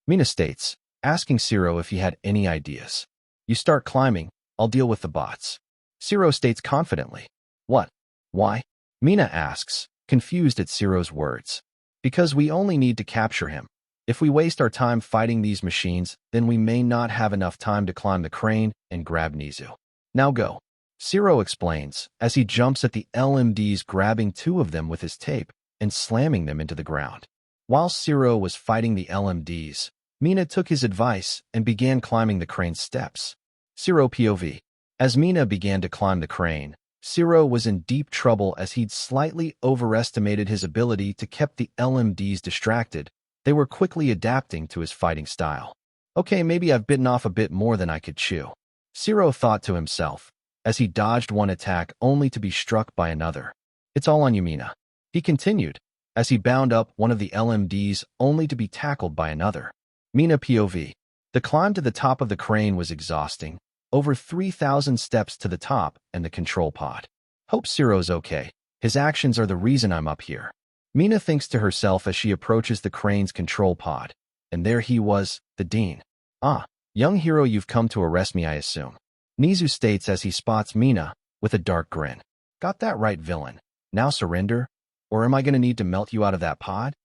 Mina states, asking Zero if he had any ideas. You start climbing, I'll deal with the bots. Zero states confidently. What? Why? Mina asks, confused at Zero's words. Because we only need to capture him. If we waste our time fighting these machines, then we may not have enough time to climb the crane and grab Nizu. Now go. Zero explains, as he jumps at the LMDs, grabbing 2 of them with his tape and slamming them into the ground. While Zero was fighting the LMDs, Mina took his advice and began climbing the crane's steps. Zero POV. As Mina began to climb the crane, Zero was in deep trouble as he'd slightly overestimated his ability to keep the LMDs distracted. They were quickly adapting to his fighting style. Okay, maybe I've bitten off a bit more than I could chew. Zero thought to himself, as he dodged one attack only to be struck by another. It's all on you, Mina. He continued, as he bound up one of the LMDs only to be tackled by another. Mina POV. The climb to the top of the crane was exhausting. Over 3,000 steps to the top and the control pod. Hope Zero's okay. His actions are the reason I'm up here. Mina thinks to herself as she approaches the crane's control pod. And there he was, the dean. Ah, young hero, you've come to arrest me, I assume. Nizu states as he spots Mina, with a dark grin. Got that right, villain. Now surrender? Or am I going to need to melt you out of that pod?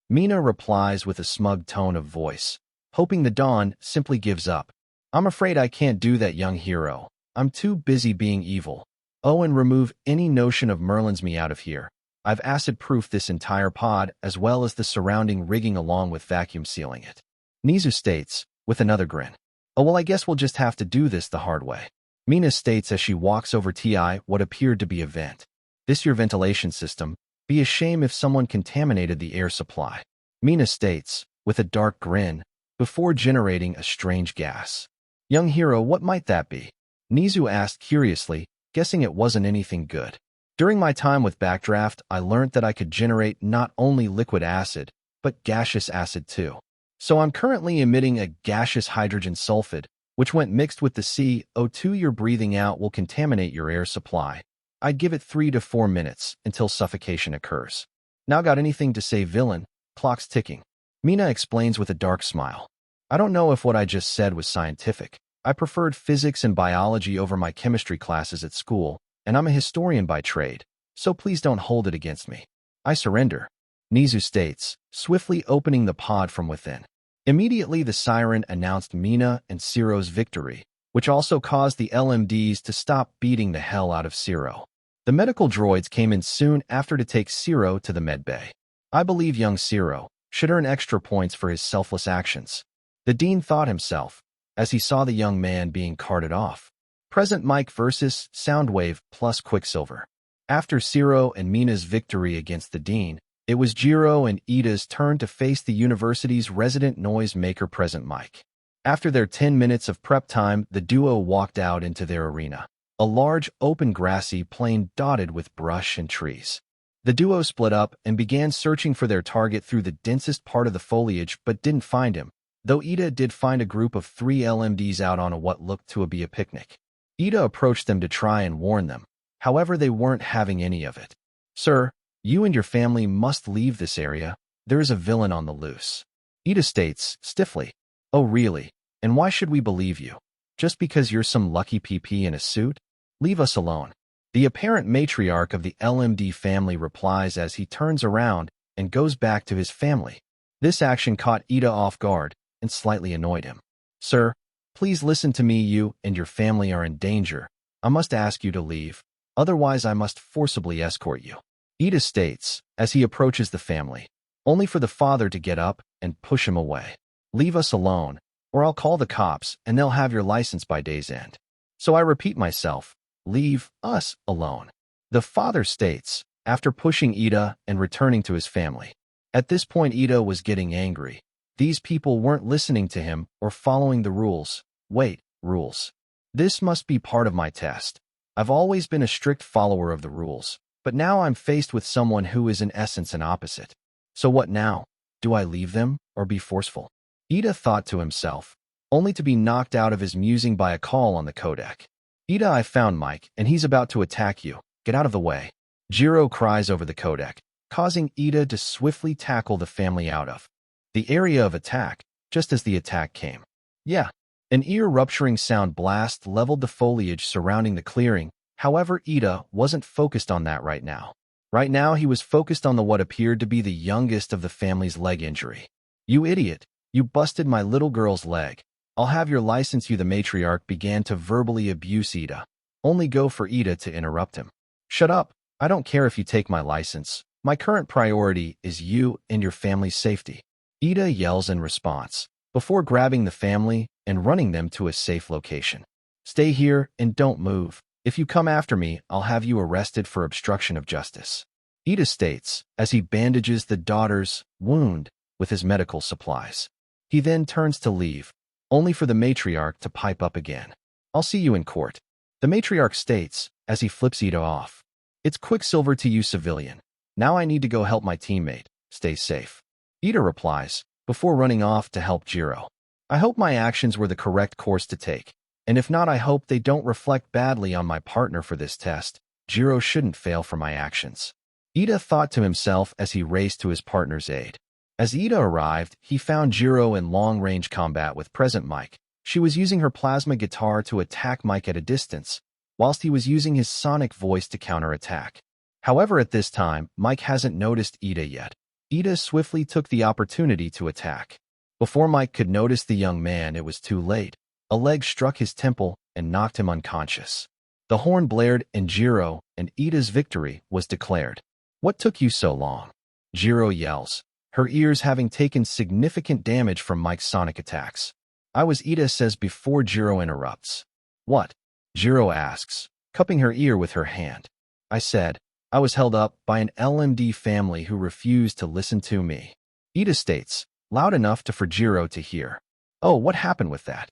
Mina replies with a smug tone of voice, hoping the Dawn simply gives up. I'm afraid I can't do that, young hero. I'm too busy being evil. Oh, and remove any notion of Merlin's me out of here. I've acid-proofed this entire pod as well as the surrounding rigging along with vacuum sealing it. Nizu states, with another grin. Oh, well, I guess we'll just have to do this the hard way. Mina states as she walks over to what appeared to be a vent. This your ventilation system. Be a shame if someone contaminated the air supply. Mina states, with a dark grin, before generating a strange gas. Young hero, what might that be? Nizu asked curiously, guessing it wasn't anything good. During my time with Backdraft, I learned that I could generate not only liquid acid, but gaseous acid too. So I'm currently emitting a gaseous hydrogen sulfide, which when mixed with the CO2 you're breathing out will contaminate your air supply. I'd give it 3 to 4 minutes until suffocation occurs. Now got anything to say, villain? Clock's ticking. Mina explains with a dark smile. I don't know if what I just said was scientific. I preferred physics and biology over my chemistry classes at school, and I'm a historian by trade, so please don't hold it against me. I surrender. Nizu states, swiftly opening the pod from within. Immediately the siren announced Mina and Zero's victory, which also caused the LMDs to stop beating the hell out of Zero. The medical droids came in soon after to take Zero to the medbay. I believe young Zero should earn extra points for his selfless actions. The dean thought himself, as he saw the young man being carted off. Present Mike versus Soundwave plus Quicksilver. After Zero and Mina's victory against the dean, it was Jiro and Ida's turn to face the university's resident noise maker Present Mike. After their 10 minutes of prep time, the duo walked out into their arena, a large, open grassy plain dotted with brush and trees. The duo split up and began searching for their target through the densest part of the foliage but didn't find him, though Ida did find a group of 3 LMDs out on what looked to be a picnic. Ida approached them to try and warn them, however they weren't having any of it. Sir, you and your family must leave this area. There is a villain on the loose. Ida states, stiffly. Oh really? And why should we believe you? Just because you're some lucky PP in a suit? Leave us alone. The apparent matriarch of the LMD family replies as he turns around and goes back to his family. This action caught Ida off guard and slightly annoyed him. Sir, please listen to me. You and your family are in danger. I must ask you to leave. Otherwise, I must forcibly escort you. Ida states, as he approaches the family, only for the father to get up and push him away. Leave us alone, or I'll call the cops and they'll have your license by day's end. So I repeat myself, leave us alone. The father states, after pushing Ida and returning to his family. At this point, Ida was getting angry. These people weren't listening to him or following the rules. Wait, rules. This must be part of my test. I've always been a strict follower of the rules, but now I'm faced with someone who is in essence an opposite. So what now? Do I leave them or be forceful? Ida thought to himself, only to be knocked out of his musing by a call on the codec. Ida, I found Mike, and he's about to attack you. Get out of the way. Jiro cries over the codec, causing Ida to swiftly tackle the family out of the area of attack, just as the attack came. Yeah. An ear-rupturing sound blast leveled the foliage surrounding the clearing. However, Ida wasn't focused on that right now. Right now, he was focused on what appeared to be the youngest of the family's leg injury. You idiot! You busted my little girl's leg. I'll have your license. You, the matriarch, began to verbally abuse Ida. Only go for Ida to interrupt him. Shut up! I don't care if you take my license. My current priority is you and your family's safety. Ida yells in response, before grabbing the family and running them to a safe location. Stay here and don't move. If you come after me, I'll have you arrested for obstruction of justice. Ida states, as he bandages the daughter's wound with his medical supplies. He then turns to leave, only for the matriarch to pipe up again. I'll see you in court. The matriarch states, as he flips Ida off. It's Quicksilver to you, civilian. Now I need to go help my teammate. Stay safe. Ida replies, before running off to help Jiro. I hope my actions were the correct course to take, and if not, I hope they don't reflect badly on my partner for this test. Jiro shouldn't fail for my actions. Ida thought to himself as he raced to his partner's aid. As Ida arrived, he found Jiro in long-range combat with present Mike. She was using her plasma guitar to attack Mike at a distance, whilst he was using his sonic voice to counterattack. However, at this time, Mike hasn't noticed Ida yet. Ida swiftly took the opportunity to attack. Before Mike could notice the young man, it was too late. A leg struck his temple and knocked him unconscious. The horn blared and Jiro and Ida's victory was declared. What took you so long? Jiro yells, her ears having taken significant damage from Mike's sonic attacks. I was, Ida says before Jiro interrupts. What? Jiro asks, cupping her ear with her hand. I said, I was held up by an LMD family who refused to listen to me. Ida states, loud enough for Jiro to hear. Oh, what happened with that?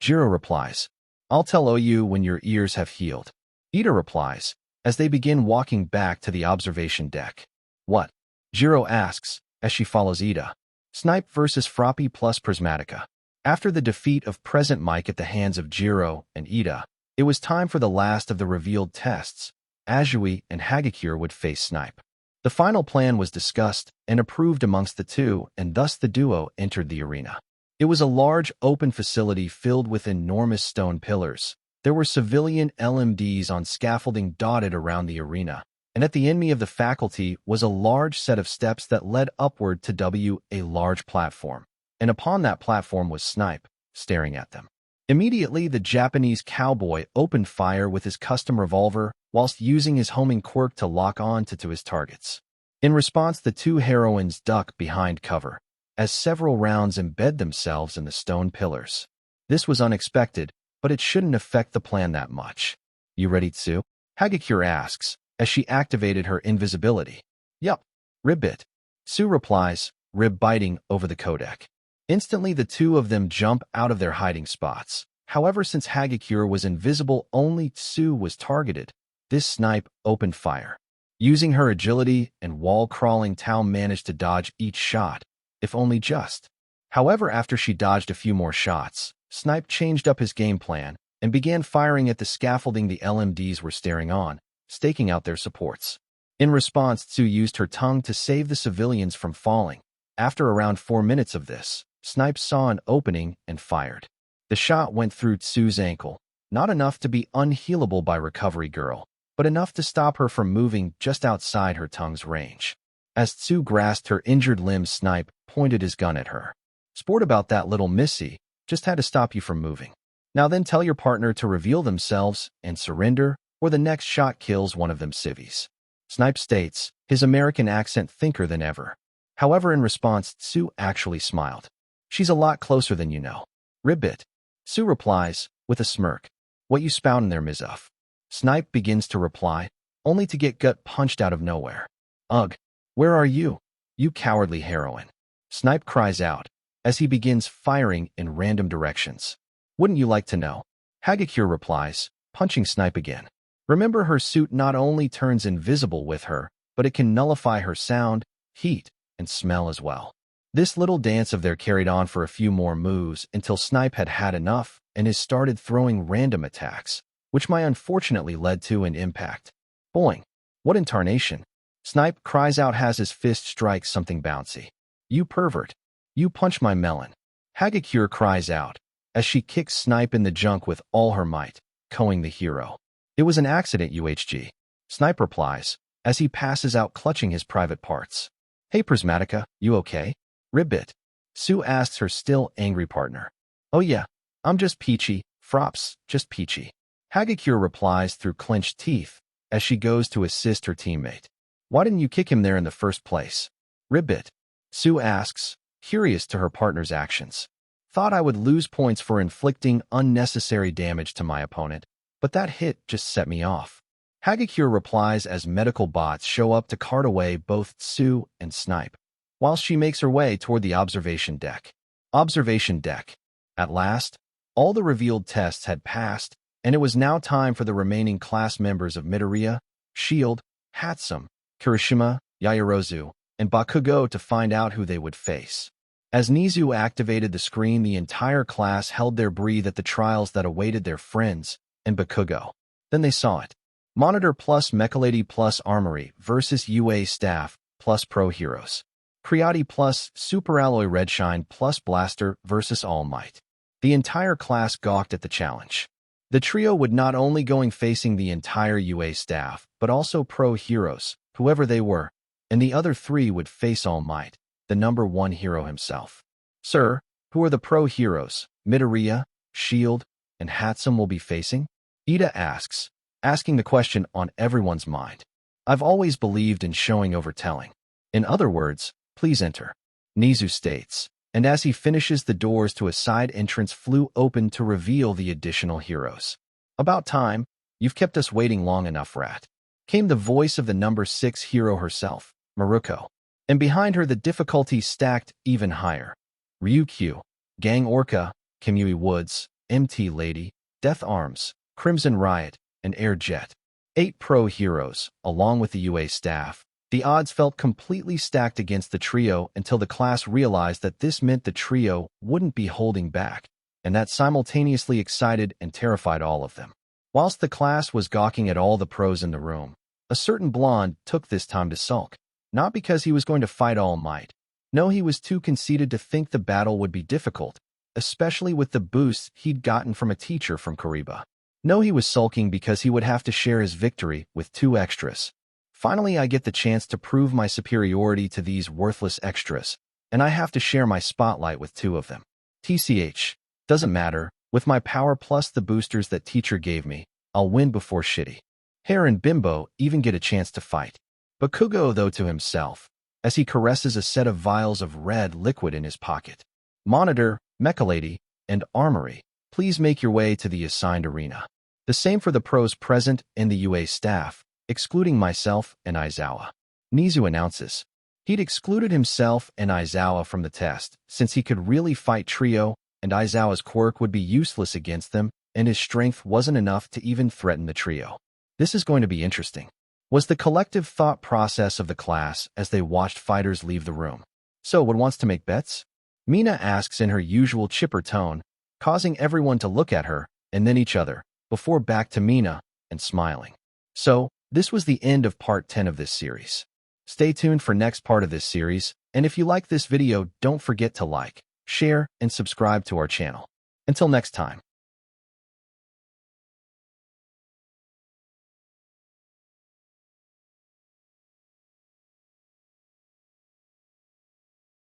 Jiro replies, I'll tell you when your ears have healed. Ida replies, as they begin walking back to the observation deck. What? Jiro asks, as she follows Ida. Snipe versus Froppy plus Prismatica. After the defeat of present Mike at the hands of Jiro and Ida, it was time for the last of the revealed tests. Azui and Hagakure would face Snipe. The final plan was discussed and approved amongst the two, and thus the duo entered the arena. It was a large open facility filled with enormous stone pillars. There were civilian LMDs on scaffolding dotted around the arena, and at the enemy of the faculty was a large set of steps that led upward to a large platform, and upon that platform was Snipe, staring at them. Immediately, the Japanese cowboy opened fire with his custom revolver, whilst using his homing quirk to lock on to his targets. In response, the two heroines duck behind cover, as several rounds embed themselves in the stone pillars. This was unexpected, but it shouldn't affect the plan that much. You ready, Tsu? Hagakure asks, as she activated her invisibility. Yup. Ribbit. Tsu replies, rib biting over the codec. Instantly, the two of them jump out of their hiding spots. However, since Hagakure was invisible, only Tsu was targeted. This Snipe opened fire. Using her agility and wall-crawling, Tao managed to dodge each shot, if only just. However, after she dodged a few more shots, Snipe changed up his game plan and began firing at the scaffolding the LMDs were staring on, staking out their supports. In response, Tsu used her tongue to save the civilians from falling. After around 4 minutes of this, Snipe saw an opening and fired. The shot went through Tsu's ankle, not enough to be unhealable by Recovery Girl, but enough to stop her from moving just outside her tongue's range. As Tsu grasped her injured limb, Snipe pointed his gun at her. Sport about that, little missy, just had to stop you from moving. Now then, tell your partner to reveal themselves and surrender, or the next shot kills one of them civvies. Snipe states, his American accent thinker than ever. However, in response, Tsu actually smiled. She's a lot closer than you know. Ribbit. Tsu replies, with a smirk. What you spoutin' there, Mizuff? Snipe begins to reply, only to get gut punched out of nowhere. Ugh, where are you? You cowardly heroine. Snipe cries out, as he begins firing in random directions. Wouldn't you like to know? Hagakure replies, punching Snipe again. Remember, her suit not only turns invisible with her, but it can nullify her sound, heat, and smell as well. This little dance of their carried on for a few more moves until Snipe had had enough and has started throwing random attacks, which might unfortunately led to an impact. Boing! What in tarnation? Snipe cries out as his fist strikes something bouncy. You pervert! You punch my melon! Hagakure cries out as she kicks Snipe in the junk with all her might, coing the hero. It was an accident, UHG. Snipe replies as he passes out clutching his private parts. Hey Prismatica, you okay? Ribbit. Sue asks her still angry partner. Oh yeah, I'm just peachy, Frops, just peachy. Hagakure replies through clenched teeth as she goes to assist her teammate. Why didn't you kick him there in the first place? Ribbit. Sue asks, curious to her partner's actions. Thought I would lose points for inflicting unnecessary damage to my opponent, but that hit just set me off. Hagakure replies as medical bots show up to cart away both Sue and Snipe, while she makes her way toward the observation deck. Observation deck. At last, all the revealed tests had passed, and it was now time for the remaining class members of Midoriya, Shield, Hatsum, Kirishima, Yaoyorozu, and Bakugo to find out who they would face. As Nizu activated the screen, the entire class held their breath at the trials that awaited their friends and Bakugo. Then they saw it. Monitor plus Mechalady plus Armory versus UA Staff plus Pro Heroes. Creati plus Super Alloy Redshine plus Blaster versus All Might. The entire class gawked at the challenge. The trio would not only going facing the entire UA staff, but also Pro Heroes, whoever they were, and the other three would face All Might, the #1 hero himself. Sir, who are the Pro Heroes Midoriya, Shield, and Hatsum will be facing? Ida asks, asking the question on everyone's mind. I've always believed in showing over telling. In other words, please enter. Nizu states, and as he finishes, the doors to a side entrance flew open to reveal the additional heroes. About time, you've kept us waiting long enough, rat. Came the voice of the #6 hero herself, Maruko. And behind her the difficulty stacked even higher. Ryukyu, Gang Orca, Kamui Woods, MT Lady, Death Arms, Crimson Riot, and Air Jet. 8 pro heroes, along with the UA staff. The odds felt completely stacked against the trio until the class realized that this meant the trio wouldn't be holding back, and that simultaneously excited and terrified all of them. Whilst the class was gawking at all the pros in the room, a certain blonde took this time to sulk. Not because he was going to fight All Might. No, he was too conceited to think the battle would be difficult, especially with the boosts he'd gotten from a teacher from Kariba. No, he was sulking because he would have to share his victory with 2 extras. Finally, I get the chance to prove my superiority to these worthless extras, and I have to share my spotlight with 2 of them. TCH. Doesn't matter. With my power plus the boosters that teacher gave me, I'll win before Shitty. Hair and Bimbo even get a chance to fight. Bakugo, though, to himself, as he caresses a set of vials of red liquid in his pocket. Monitor, Mechalady, and Armory, please make your way to the assigned arena. The same for the pros present and the UA staff, excluding myself and Aizawa. Nizu announces. He'd excluded himself and Aizawa from the test, since he could really fight trio, and Aizawa's quirk would be useless against them, and his strength wasn't enough to even threaten the trio. This is going to be interesting, was the collective thought process of the class as they watched fighters leave the room. So, what wants to make bets? Mina asks in her usual chipper tone, causing everyone to look at her, and then each other, before back to Mina, and smiling. So, this was the end of part 10 of this series. Stay tuned for next part of this series, and if you like this video, don't forget to like, share, and subscribe to our channel. Until next time.